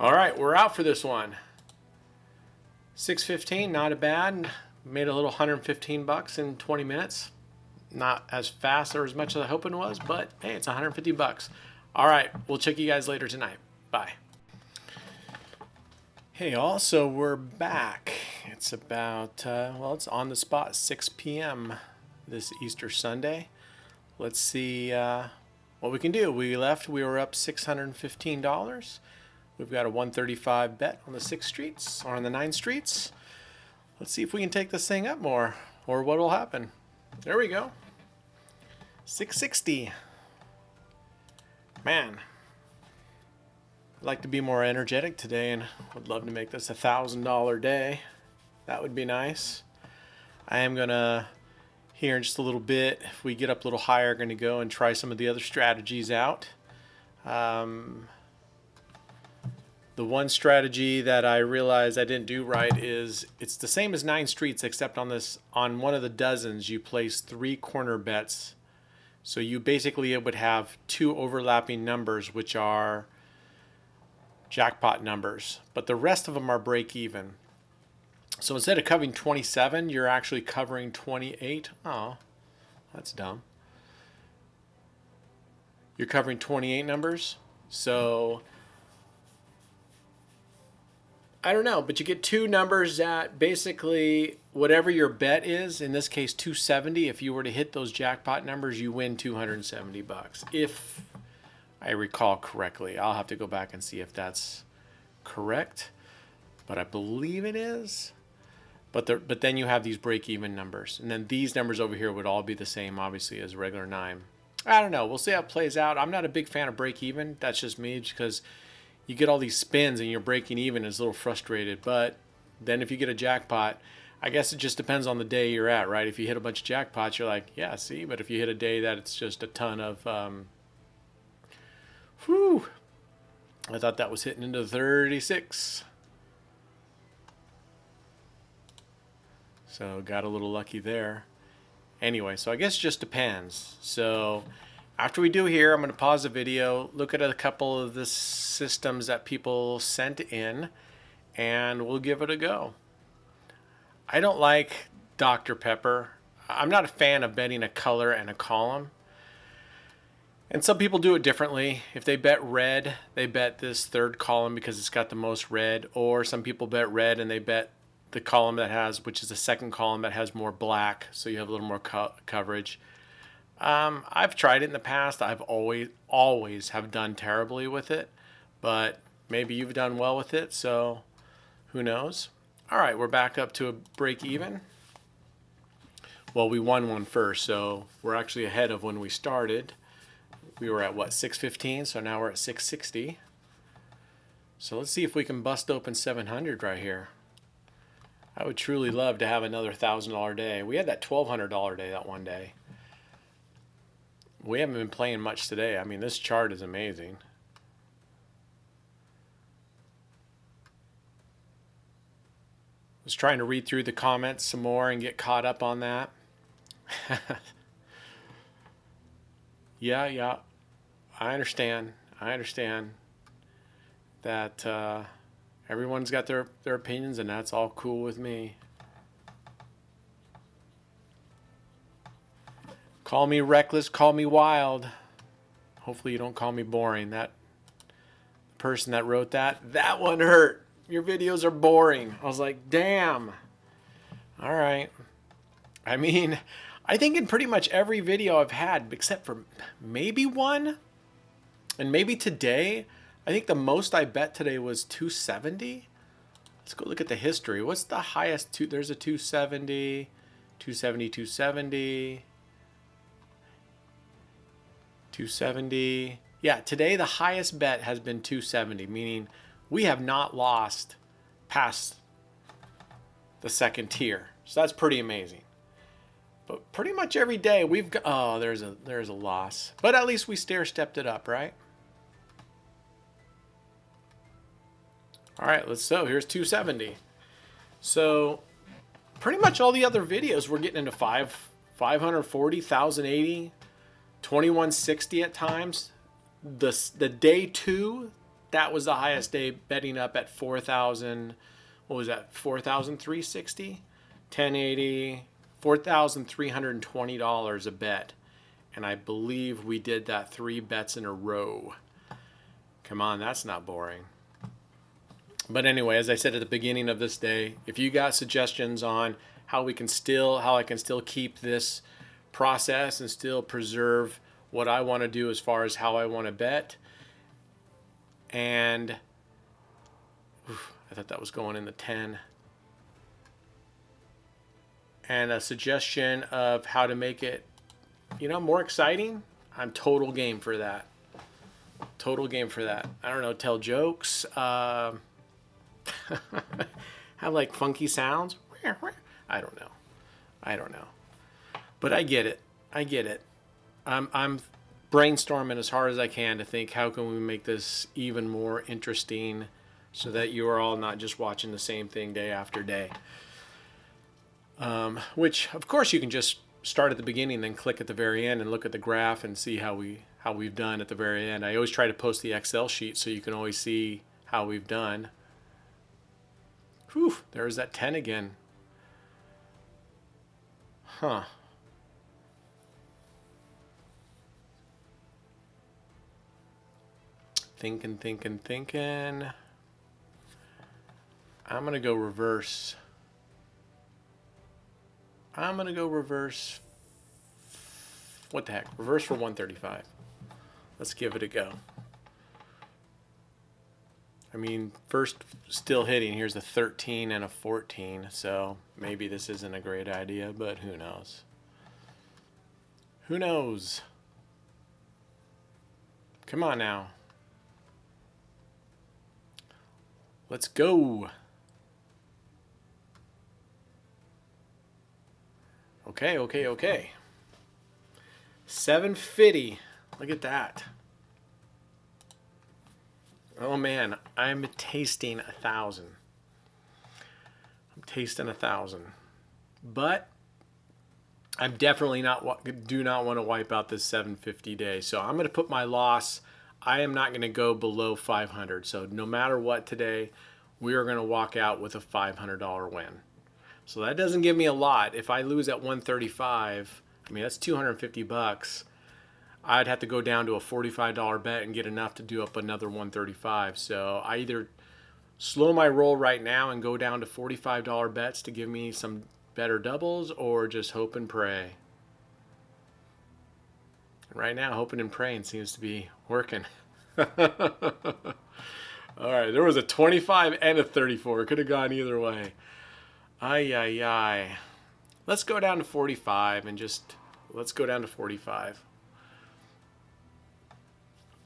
All right, we're out for this one. 6:15, not a bad. Made a little $115 in 20 minutes. Not as fast or as much as I hoping it was, but hey, it's $150. All right, we'll check you guys later tonight. Bye. Hey, also we're back. It's about it's on the spot 6 p.m. this Easter Sunday. Let's see what we can do. We were up $615. We've got a 135 bet on the 6 streets or on the 9 streets. Let's see if we can take this thing up more or what will happen. There we go. 660. Man, I'd like to be more energetic today and would love to make this a $1,000 day. That would be nice. I am gonna, here in just a little bit, if we get up a little higher, gonna go and try some of the other strategies out. The one strategy that I realized I didn't do right is it's the same as 9 streets, except on one of the dozens you place 3 corner bets. So you basically would have 2 overlapping numbers, which are jackpot numbers, but the rest of them are break even. So instead of covering 27, you're actually covering 28. Oh, that's dumb. You're covering 28 numbers. So I don't know, but you get 2 numbers that basically whatever your bet is, in this case 270, if you were to hit those jackpot numbers, you win $270. If I recall correctly. I'll have to go back and see if that's correct, but I believe it is. But then you have these break-even numbers, and then these numbers over here would all be the same, obviously, as regular 9. I don't know. We'll see how it plays out. I'm not a big fan of break-even. That's just me, because you get all these spins and you're breaking even. It's a little frustrated. But then if you get a jackpot, I guess it just depends on the day you're at, right? If you hit a bunch of jackpots, you're like, yeah, see. But if you hit a day that it's just a ton of, I thought that was hitting into 36. So got a little lucky there. Anyway, so I guess it just depends. So after we do here, I'm going to pause the video, look at a couple of the systems that people sent in, and we'll give it a go. I don't like Dr. Pepper. I'm not a fan of betting a color and a column. And some people do it differently. If they bet red, they bet this third column because it's got the most red. Or some people bet red and they bet the column that has, which is the second column that has more black, so you have a little more coverage. I've tried it in the past. I've always have done terribly with it, but maybe you've done well with it, so who knows? All right, we're back up to a break even. Well, we won one first, so we're actually ahead of when we started. We were at what, 615, so now we're at 660. So let's see if we can bust open 700 right here. I would truly love to have another $1,000 day. We had that $1,200 day that one day. We haven't been playing much today. I mean, this chart is amazing. I was trying to read through the comments some more and get caught up on that. Yeah. I understand that everyone's got their opinions, and that's all cool with me. Call me reckless, call me wild. Hopefully you don't call me boring. That person that wrote that one hurt. Your videos are boring. I was like, damn. All right. I mean, I think in pretty much every video I've had, except for maybe one, and maybe today, I think the most I bet today was 270. Let's go look at the history. What's the highest? There's a 270, 270, 270. 270. Yeah, today the highest bet has been 270, meaning we have not lost past the second tier. So that's pretty amazing. But pretty much every day we've got, oh, there's a loss. But at least we stair-stepped it up, right? All right, here's 270. So pretty much all the other videos we're getting into 540, 1080, 2160 at times. The day two, that was the highest day, betting up at 4,000. What was that? 4,360, 1080, $4,320 a bet, and I believe we did that 3 bets in a row. Come on, that's not boring. But anyway, as I said at the beginning of this day, if you got suggestions on how I can still keep this process and still preserve what I want to do as far as how I want to bet. And I thought that was going in the 10. And a suggestion of how to make it, more exciting. I'm total game for that. Total game for that. I don't know, tell jokes, have like funky sounds. I don't know. But I get it. I'm brainstorming as hard as I can to think how can we make this even more interesting so that you are all not just watching the same thing day after day. Which of course you can just start at the beginning, then click at the very end and look at the graph and see how we've done at the very end. I always try to post the Excel sheet so you can always see how we've done. Whew, there's that 10 again. Huh. Thinking. I'm going to go reverse. What the heck? Reverse for 135. Let's give it a go. I mean, first still hitting. Here's a 13 and a 14. So maybe this isn't a great idea, but who knows? Who knows? Come on now. Let's go. Okay. 750. Look at that. Oh man, I'm tasting 1,000. But I'm definitely do not want to wipe out this 750 day. So I'm going to put my loss. I am not going to go below 500. So no matter what today, we are going to walk out with a $500 win. So that doesn't give me a lot. If I lose at 135, I mean, that's $250. I'd have to go down to a $45 bet and get enough to do up another 135. So I either slow my roll right now and go down to $45 bets to give me some better doubles, or just hope and pray. Right now, hoping and praying seems to be working. All right, there was a 25 and a 34. It could have gone either way. Ay, ay, ay. Let's go down to 45 and just, let's go down to 45.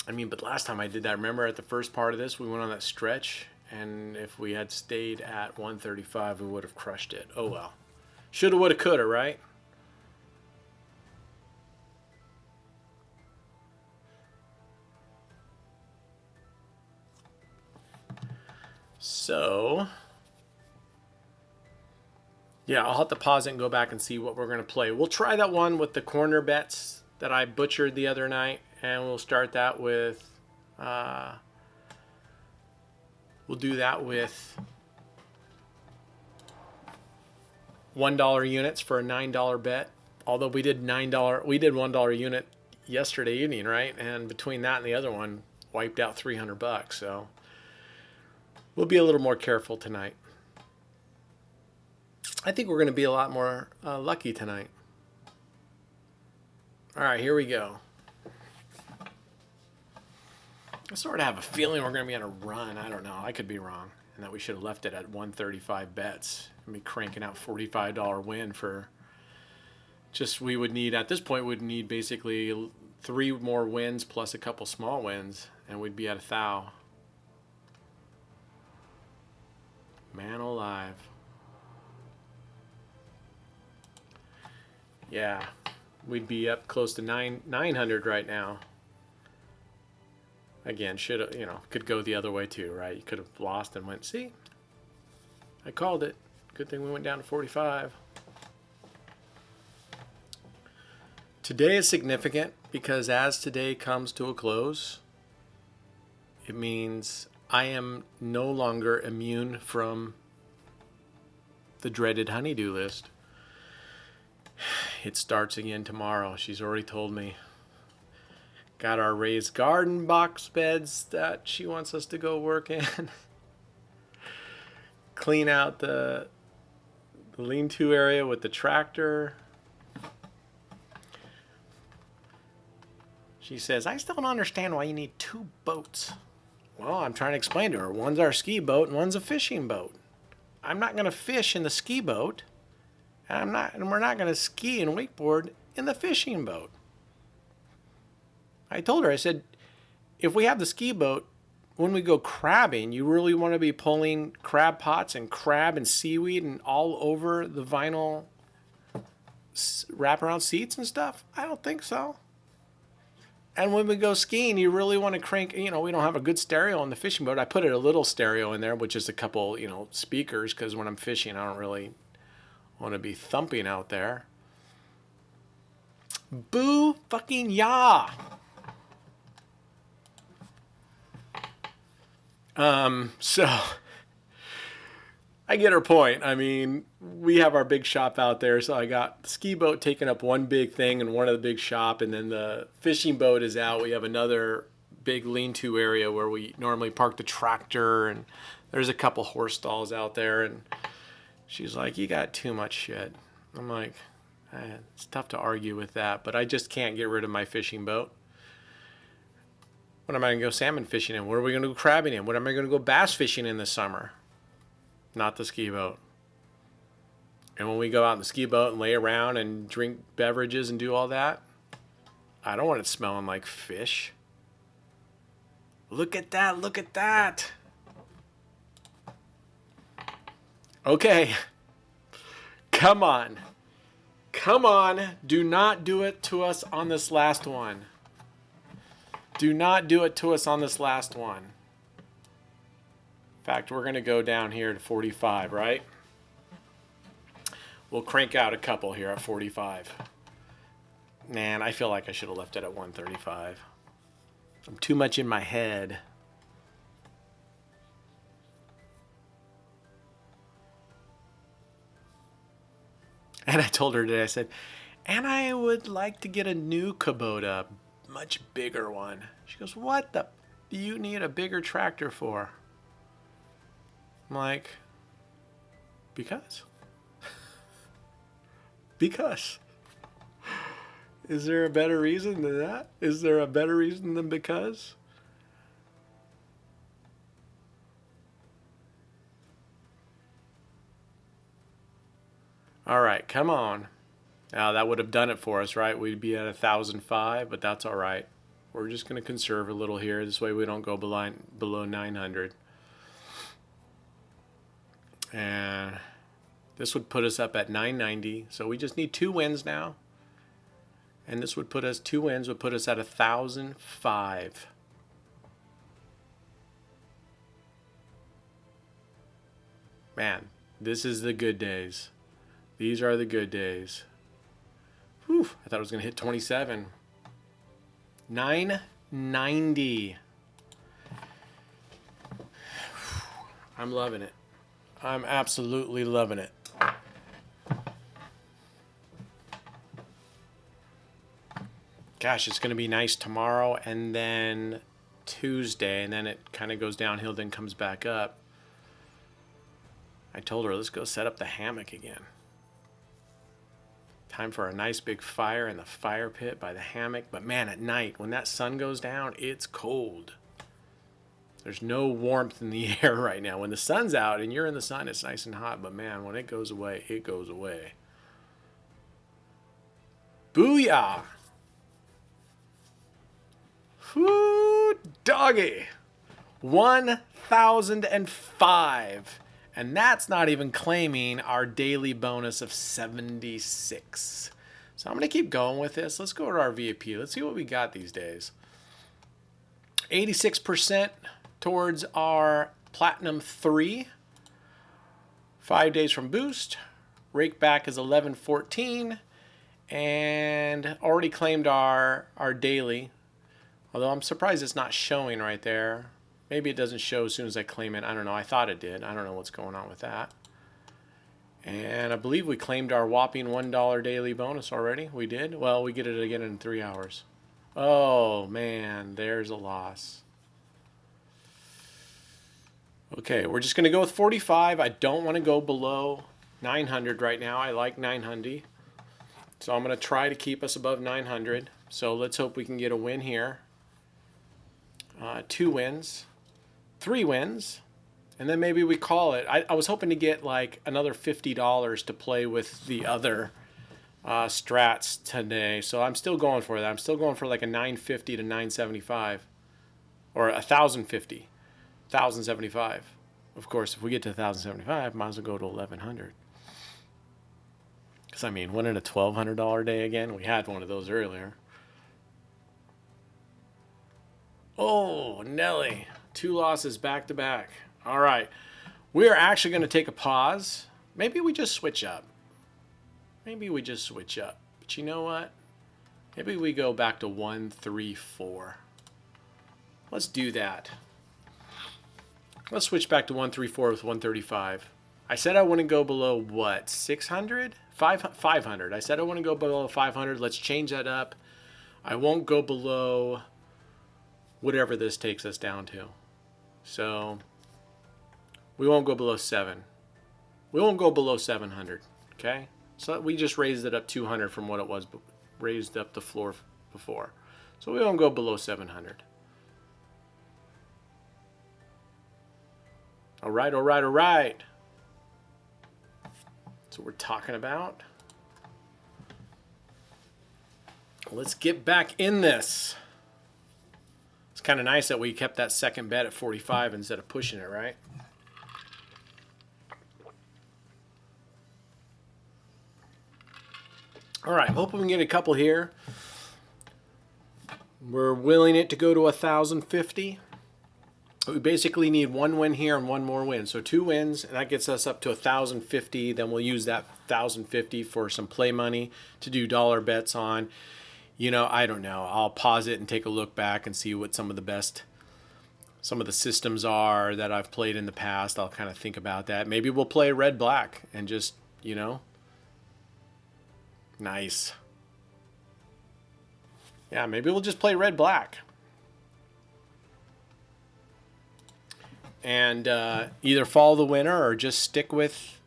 I mean, but last time I did that, remember at the first part of this, we went on that stretch, and if we had stayed at 135, we would have crushed it. Oh well. Shoulda, woulda, coulda, right? So, yeah, I'll have to pause it and go back and see what we're going to play. We'll try that one with the corner bets that I butchered the other night, and we'll start that with, we'll do that with $1 units for a $9 bet. Although we did $1 unit yesterday evening, right? And between that and the other one, wiped out $300. So we'll be a little more careful tonight. I think we're going to be a lot more lucky tonight. All right, here we go. I sort of have a feeling we're going to be on a run. I don't know. I could be wrong. And that we should have left it at 135 bets and be cranking out $45 win for just, we would need, at this point, we'd need basically 3 more wins plus a couple small wins, and we'd be at 1,000. Man alive. Yeah, we'd be up close to 900 right now. Again, should have, could go the other way too, right? You could have lost and went, see, I called it. Good thing we went down to 45. Today is significant because as today comes to a close, it means I am no longer immune from the dreaded honeydew list. It starts again tomorrow. She's already told me. Got our raised garden box beds that she wants us to go work in. Clean out the lean-to area with the tractor. She says, I still don't understand why you need 2 boats. Well, I'm trying to explain to her. One's our ski boat and one's a fishing boat. I'm not going to fish in the ski boat. And we're not going to ski and wakeboard in the fishing boat. I told her, I said, if we have the ski boat, when we go crabbing, you really want to be pulling crab pots and crab and seaweed and all over the vinyl wraparound seats and stuff? I don't think so. And when we go skiing, you really want to crank, we don't have a good stereo on the fishing boat. I put a little stereo in there, which is a couple, speakers, because when I'm fishing, I don't really want to be thumping out there. Boo fucking yeah. So I get her point. I mean, we have our big shop out there, so I got the ski boat taking up one big thing in one of the big shop, and then the fishing boat is out. We have another big lean-to area where we normally park the tractor, and there's a couple horse stalls out there, and she's like, you got too much shit. I'm like, it's tough to argue with that, but I just can't get rid of my fishing boat. What am I going to go salmon fishing in? What are we going to go crabbing in? What am I going to go bass fishing in this summer? Not the ski boat. And when we go out in the ski boat and lay around and drink beverages and do all that, I don't want it smelling like fish. Look at that. Look at that. Okay. Come on. Come on. Do not do it to us on this last one. Do not do it to us on this last one. In fact, we're going to go down here to 45, right? We'll crank out a couple here at 45. Man, I feel like I should have left it at 135. I'm too much in my head. And I told her today, I said, and I would like to get a new Kubota, much bigger one. She goes, what the do you need a bigger tractor for? I'm like, because. Because. Is there a better reason than that? Is there a better reason than because? All right, come on. Now that would have done it for us, right? We'd be at 1,005, but that's all right. We're just going to conserve a little here. This way we don't go below 900. And this would put us up at 990. So we just need 2 wins now. And this would put us, 2 wins would put us at 1,005. Man, this is the good days. These are the good days. Whew, I thought it was going to hit 27. 990. I'm loving it. I'm absolutely loving it. Gosh, it's going to be nice tomorrow and then Tuesday, and then it kind of goes downhill, then comes back up. I told her, let's go set up the hammock again. Time for a nice big fire in the fire pit by the hammock. But man, at night, when that sun goes down, it's cold. There's no warmth in the air right now. When the sun's out and you're in the sun, it's nice and hot. But man, when it goes away, it goes away. Booyah! Whoo, doggy! 1,005. And that's not even claiming our daily bonus of 76. So I'm going to keep going with this. Let's go to our VIP. Let's see what we got these days. 86% towards our Platinum 3. 5 days from boost. Rake back is 1114. And already claimed our daily. Although I'm surprised it's not showing right there. Maybe it doesn't show as soon as I claim it. I don't know. I thought it did. I don't know what's going on with that. And I believe we claimed our whopping $1 daily bonus already. We did? Well, we get it again in 3 hours. Oh, man. There's a loss. Okay, we're just going to go with 45. I don't want to go below 900 right now. I like 900. So I'm going to try to keep us above 900. So let's hope we can get a win here. 2 wins. 3 wins, and then maybe we call it. I was hoping to get like another $50 to play with the other strats today, so I'm still going for that. I'm still going for like a 950 to 975, or 1,050, 1,075. Of course, if we get to 1,075, might as well go to 1,100. Because I mean, winning a $1,200 day again. We had one of those earlier. Oh, Nelly. 2 losses back to back. All right. We are actually going to take a pause. Maybe we just switch up. But you know what? Maybe we go back to 134. Let's do that. Let's switch back to 134 with 135. I said I wouldn't go below what? 600? 500. I said I wouldn't go below 500. Let's change that up. I won't go below whatever this takes us down to. So we won't go below 7. We won't go below 700. Okay? So we just raised it up 200 from what it was, raised up the floor before. So we won't go below 700. All right, all right, all right. That's what we're talking about. Let's get back in this. It's kind of nice that we kept that second bet at 45 instead of pushing it, right? All right, I'm hoping we can get a couple here. We're willing it to go to 1,050. We basically need 1 win here and 1 more win. So 2 wins, and that gets us up to 1,050. Then we'll use that 1,050 for some play money to do dollar bets on. You know, I don't know. I'll pause it and take a look back and see what some of the systems are that I've played in the past. I'll kind of think about that. Maybe we'll play red-black and just, you know. Nice. Yeah, maybe we'll just play red-black. And either follow the winner or just stick with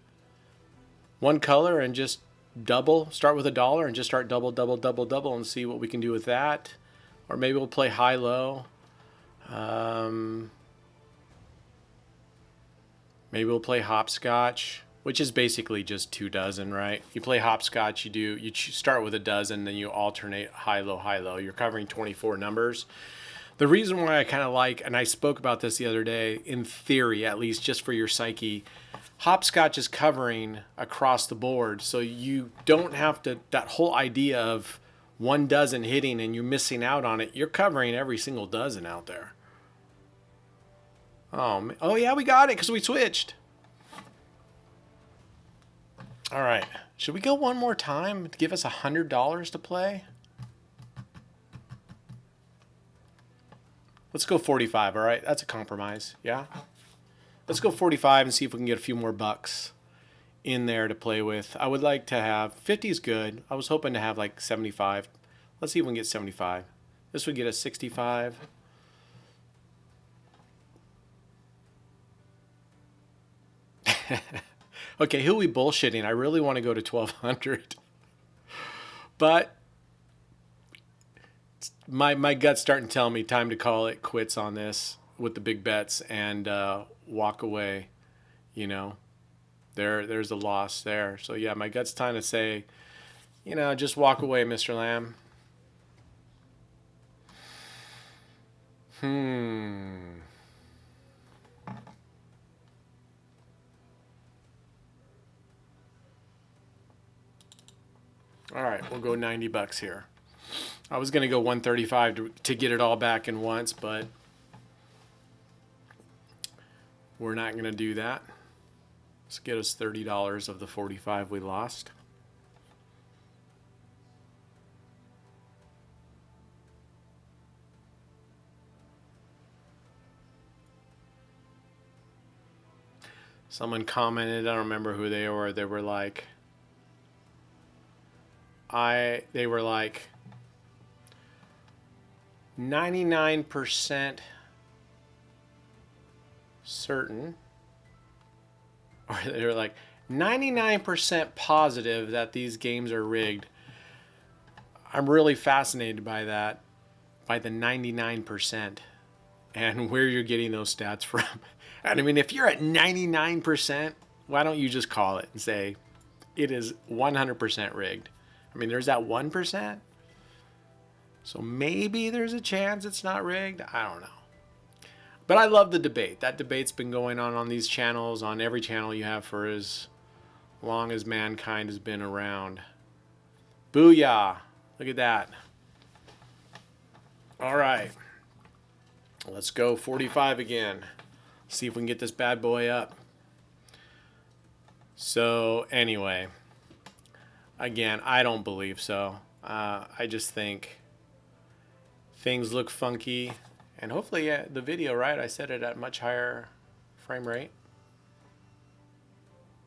one color and just double, start with $1 and just start double, double, double, double and see what we can do with that. Or maybe we'll play high-low. Maybe we'll play hopscotch, which is basically just 2 dozen, right? You play hopscotch, you start with a dozen, then you alternate high-low, high-low. You're covering 24 numbers. The reason why I kind of like, and I spoke about this the other day, in theory, at least just for your psyche, hopscotch is covering across the board. So you don't have to, that whole idea of 1 dozen hitting and you missing out on it, you're covering every single dozen out there. Oh yeah, we got it because we switched. All right, should we go one more time to give us $100 to play? Let's go 45, all right? That's a compromise, yeah? Let's go 45 and see if we can get a few more bucks in there to play with. I would like to have, 50 is good. I was hoping to have like 75. Let's see if we can get 75. This would get us 65. Okay, who are we bullshitting? I really want to go to 1200. But my gut's starting to tell me time to call it quits on this with the big bets and walk away. You know, there's a loss there. So yeah, my gut's trying to say, you know, just walk away, Mr. Lamb. All right, we'll go 90 bucks here. I was going to go 135 to get it all back in once, but we're not going to do that. Let's get us $30 of the 45 we lost. Someone commented, I don't remember who they were. They were like, they were like 99% certain, or they were like 99% positive that these games are rigged. I'm really fascinated by that, by the 99% and where you're getting those stats from. And I mean, if you're at 99%, why don't you just call it and say it is 100% rigged? I mean, there's that 1%. So maybe there's a chance it's not rigged. I don't know. But I love the debate. That debate's been going on these channels, on every channel you have for as long as mankind has been around. Booyah. Look at that. All right. Let's go 45 again. See if we can get this bad boy up. So anyway, again, I don't believe so. I just think things look funky. And hopefully the video, right, I set it at much higher frame rate.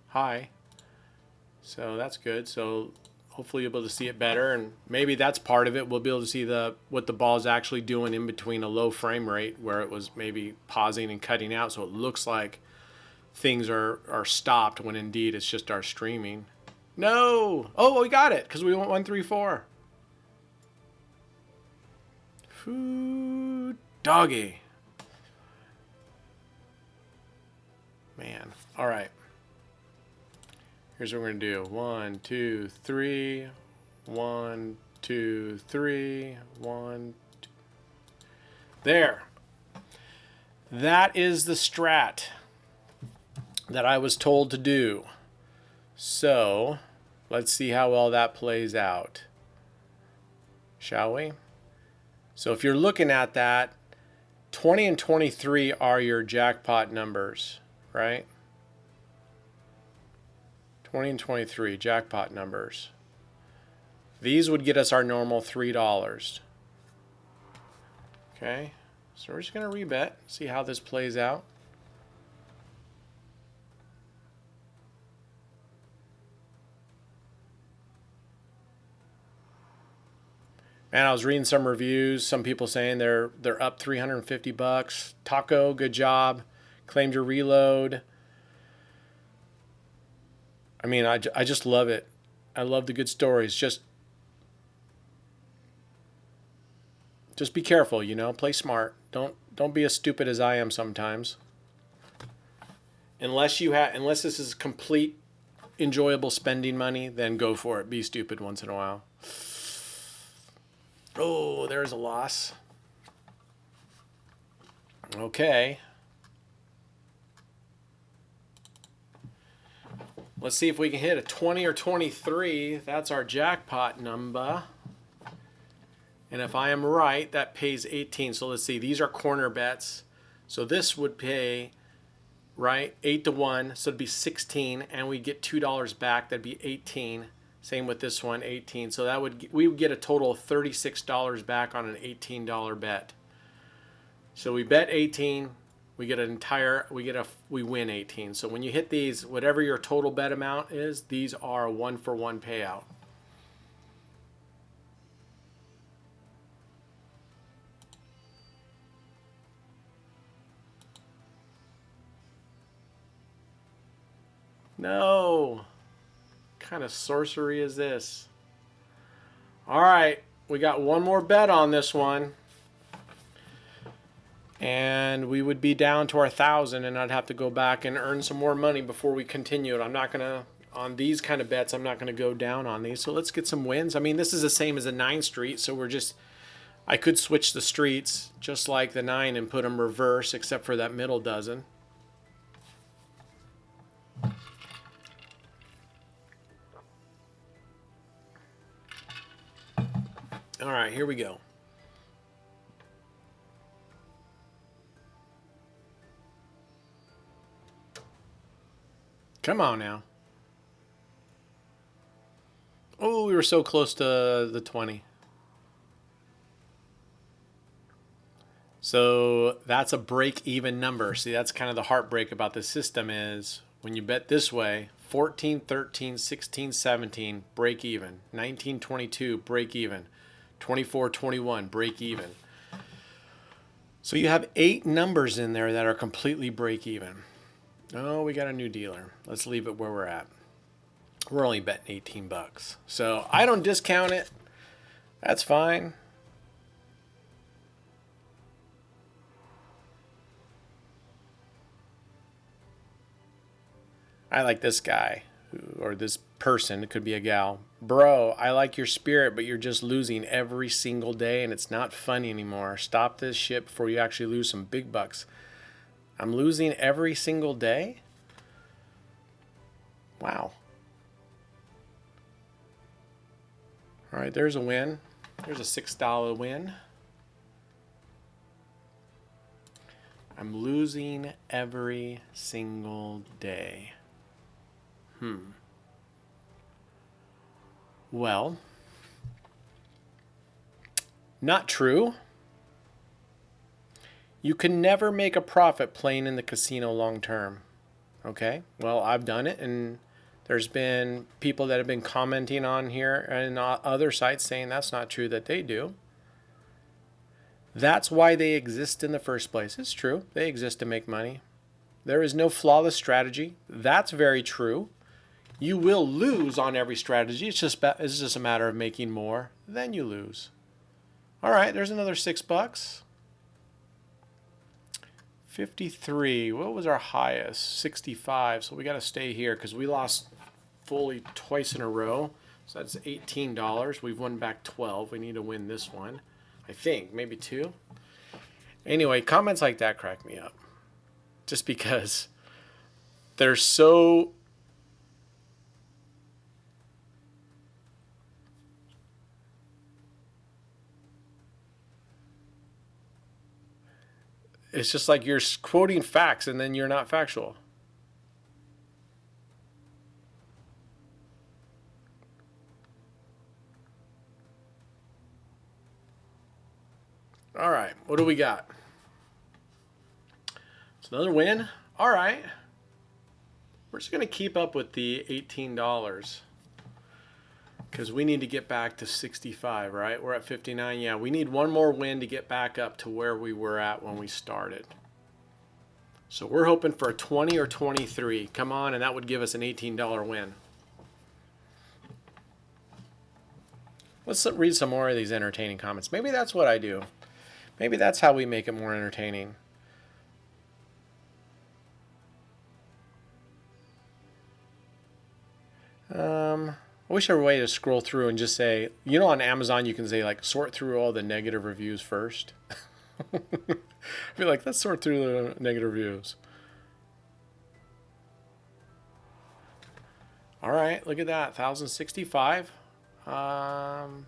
High. So that's good. So hopefully you'll be able to see it better. And maybe that's part of it. We'll be able to see what the ball's actually doing in between a low frame rate where it was maybe pausing and cutting out. So it looks like things are stopped when indeed it's just our streaming. No! Oh, we got it because we went 134. Food doggy. Man. All right. Here's what we're going to do. 1, 2, 3. 1, 2, 3. 1, 2. There. That is the strat that I was told to do. So, let's see how well that plays out. Shall we? So if you're looking at that, 20 and 23 are your jackpot numbers, right? 20 and 23, jackpot numbers. These would get us our normal $3. Okay, so we're just going to rebet, see how this plays out. And I was reading some reviews, some people saying they're up $350. Taco, good job. Claimed your reload. I mean, I just love it. I love the good stories. Just be careful, you know, play smart. Don't be as stupid as I am sometimes. Unless this is complete enjoyable spending money, then go for it. Be stupid once in a while. Oh, there's a loss. Okay. Let's see if we can hit a 20 or 23. That's our jackpot number. And if I am right, that pays 18. So let's see, these are corner bets. So this would pay, right, 8 to 1. So it'd be 16, and we get $2 back. That'd be 18. Same with this one, 18. So we would get a total of $36 back on an $18 bet. So we bet 18. We win 18. So when you hit these, whatever your total bet amount is, these are a 1-for-1 payout. No. What kind of sorcery is this? All right, we got one more bet on this one. And we would be down to our 1,000, and I'd have to go back and earn some more money before we continue it. I'm not gonna, on these kind of bets, I'm not gonna go down on these. So let's get some wins. I mean, this is the same as a 9 street, so I could switch the streets just like the 9 and put them reverse, except for that middle dozen. All right, here we go. Come on now. Oh, we were so close to the 20. So that's a break-even number. See, that's kind of the heartbreak about the system is when you bet this way, 14, 13, 16, 17, break even. 19, 22, break even. 24, 21, break even. So you have 8 numbers in there that are completely break even. Oh, we got a new dealer. Let's leave it where we're at. We're only betting 18 bucks. So I don't discount it. That's fine. I like this guy, or this person. It could be a gal. Bro, I like your spirit, but you're just losing every single day, and it's not funny anymore. Stop this shit before you actually lose some big bucks. I'm losing every single day? Wow. All right, there's a win. There's a $6 win. I'm losing every single day. Well, not true. You can never make a profit playing in the casino long term. Okay? Well, I've done it, and there's been people that have been commenting on here and other sites saying that's not true that they do. That's why they exist in the first place. It's true. They exist to make money. There is no flawless strategy. That's very true. You will lose on every strategy. It's just a matter of making more. Then you lose. All right, there's another $6. 53. What was our highest? 65. So we got to stay here because we lost fully twice in a row. So that's $18. We've won back 12. We need to win this one. I think. Maybe 2. Anyway, comments like that crack me up. Just because they're so... It's just like you're quoting facts and then you're not factual. All right, what do we got? It's another win. All right. We're just going to keep up with the $18 because we need to get back to 65, right? We're at 59. Yeah, we need one more win to get back up to where we were at when we started. So we're hoping for a 20 or 23. Come on, and that would give us an $18 win. Let's read some more of these entertaining comments. Maybe that's what I do. Maybe that's how we make it more entertaining. I wish there were a way to scroll through and just say, you know, on Amazon you can say like sort through all the negative reviews first. I feel like let's sort through the negative reviews. All right, look at that, 1,065. I'm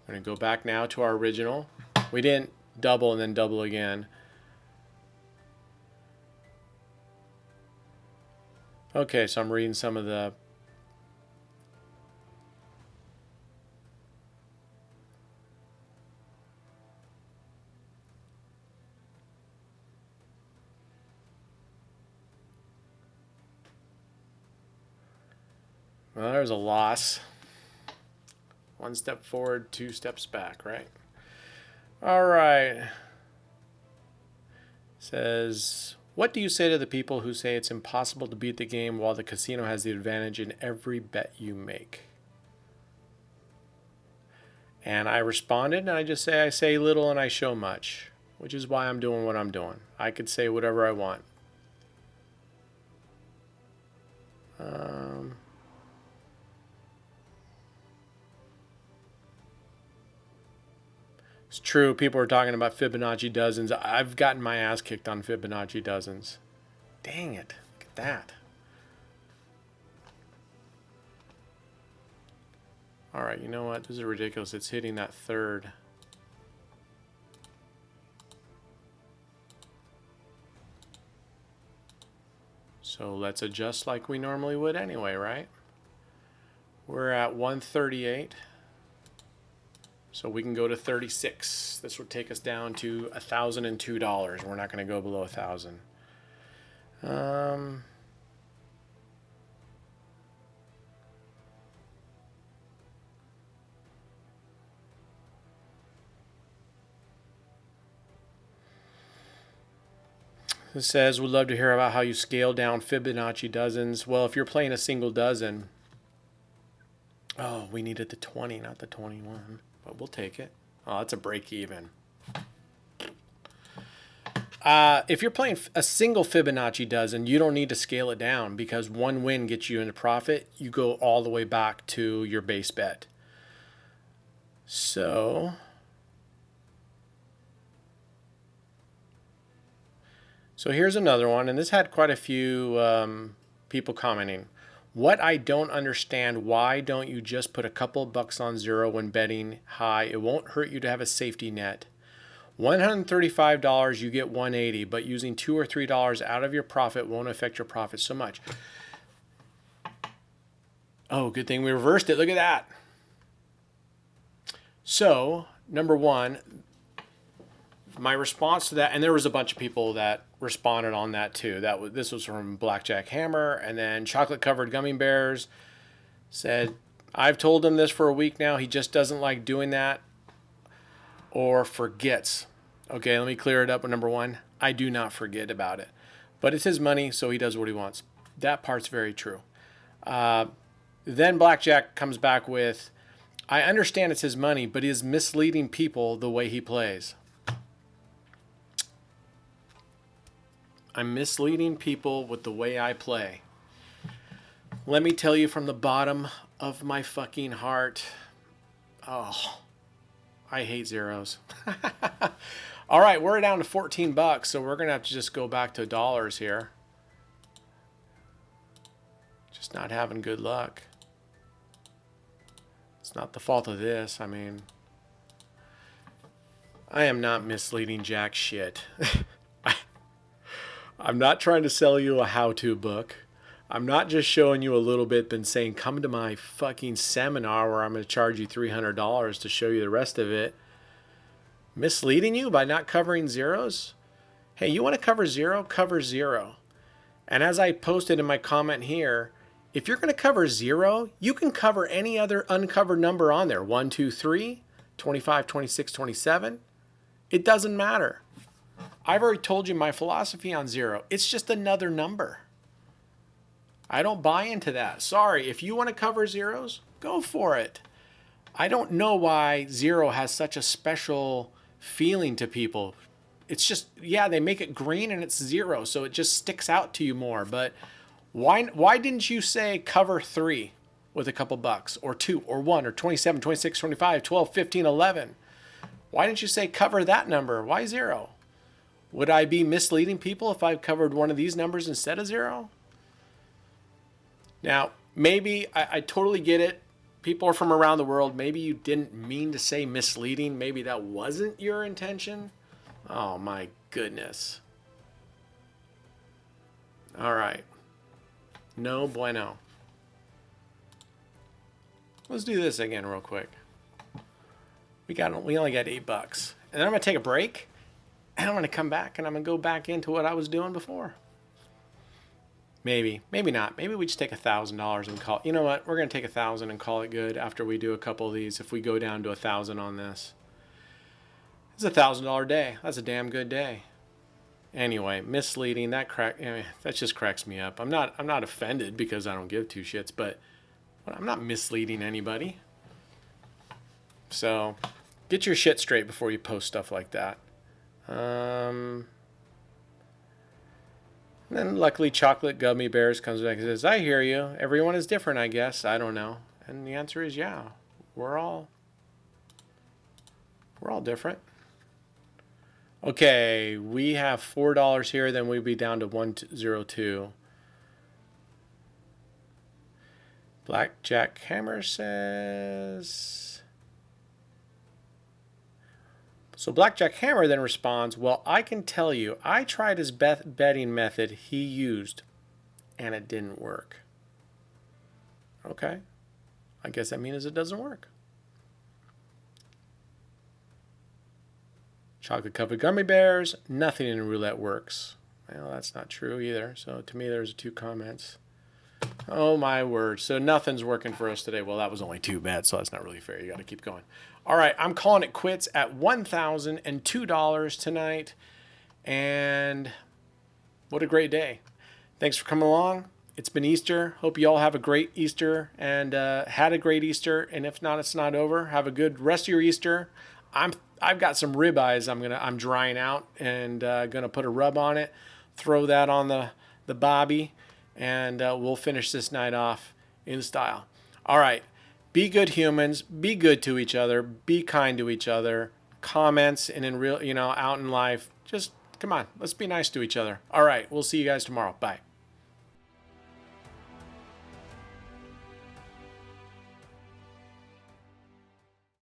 going to go back now to our original. We didn't double and then double again. Okay, so I'm reading some of the well, there's a loss. One step forward, two steps back, right? All right. Says, what do you say to the people who say it's impossible to beat the game while the casino has the advantage in every bet you make? And I responded, and I just say, I say little and I show much, which is why I'm doing what I'm doing. I could say whatever I want. It's true. People are talking about Fibonacci dozens. I've gotten my ass kicked on Fibonacci dozens. Dang it. Look at that. All right, you know what? This is ridiculous. It's hitting that third. So let's adjust like we normally would anyway, right? We're at 138. So we can go to 36. This would take us down to $1,002. We're not going to go below 1,000. It says, would love to hear about how you scale down Fibonacci dozens. Well, if you're playing a single dozen, oh, we needed the 20, not the 21. But we'll take it. Oh, that's a break even. If you're playing a single Fibonacci dozen, you don't need to scale it down because one win gets you into profit. You go all the way back to your base bet. So here's another one, and this had quite a few people commenting. What I don't understand, why don't you just put a couple bucks on zero when betting high? It won't hurt you to have a safety net. $135, you get $180, but using $2 or $3 out of your profit won't affect your profit so much. Oh, good thing we reversed it. Look at that. So, number one, my response to that, and there was a bunch of people that responded on that too. This was from Blackjack Hammer, and then Chocolate Covered Gummy Bears said, I've told him this for a week now. He just doesn't like doing that or forgets. Okay, let me clear it up with number one. I do not forget about it, but it's his money, so he does what he wants. That part's very true. Then Blackjack comes back with, I understand it's his money, but he is misleading people the way he plays. I'm misleading people with the way I play. Let me tell you from the bottom of my fucking heart. Oh, I hate zeros. All right, we're down to 14 bucks, so we're going to have to just go back to dollars here. Just not having good luck. It's not the fault of this. I mean, I am not misleading jack shit. I'm not trying to sell you a how-to book. I'm not just showing you a little bit and saying, come to my fucking seminar where I'm going to charge you $300 to show you the rest of it. Misleading you by not covering zeros? Hey, you want to cover zero? Cover zero. And as I posted in my comment here, if you're going to cover zero, you can cover any other uncovered number on there. 1, 2, 3, 25, 26, 27. It doesn't matter. I've already told you my philosophy on zero. It's just another number. I don't buy into that. Sorry, if you want to cover zeros, go for it. I don't know why zero has such a special feeling to people. It's just, yeah, they make it green and it's zero, so it just sticks out to you more. But why didn't you say cover 3 with a couple bucks, or 2, or 1, or 27, 26, 25, 12, 15, 11? Why didn't you say cover that number? Why 0? Would I be misleading people if I covered one of these numbers instead of 0? Now, maybe I totally get it. People are from around the world. Maybe you didn't mean to say misleading. Maybe that wasn't your intention. Oh my goodness. All right. No bueno. Let's do this again real quick. We only got $8. And then I'm going to take a break. And I'm going to come back and I'm going to go back into what I was doing before. Maybe not. Maybe we just take $1,000 and call. You know what? We're going to take 1,000 and call it good after we do a couple of these. If we go down to 1,000 on this, it's a $1,000 day. That's a damn good day. Anyway, misleading. That just cracks me up. I'm not offended because I don't give two shits, but I'm not misleading anybody. So get your shit straight before you post stuff like that. And then luckily Chocolate Gummy Bears comes back and says, I hear you. Everyone is different, I guess. I don't know. And the answer is yeah. We're all different. Okay, we have $4 here, then we'd be down to 102. Blackjack Hammer says... So Blackjack Hammer then responds, well, I can tell you, I tried his betting method he used, and it didn't work. Okay. I guess that means it doesn't work. Chocolate covered gummy bears, nothing in roulette works. Well, that's not true either. So to me, there's 2 comments. Oh my word. So nothing's working for us today. Well, that was only 2 bets, so that's not really fair. You got to keep going. All right, I'm calling it quits at $1,002 tonight. And what a great day. Thanks for coming along. It's been Easter. Hope you all have a great Easter and had a great Easter. And if not, it's not over. Have a good rest of your Easter. I've got some ribeyes I'm drying out and gonna put a rub on it. Throw that on the bobby, and we'll finish this night off in style. All right. Be good humans. Be good to each other. Be kind to each other. Comments and in real, out in life. Just come on. Let's be nice to each other. All right. We'll see you guys tomorrow. Bye.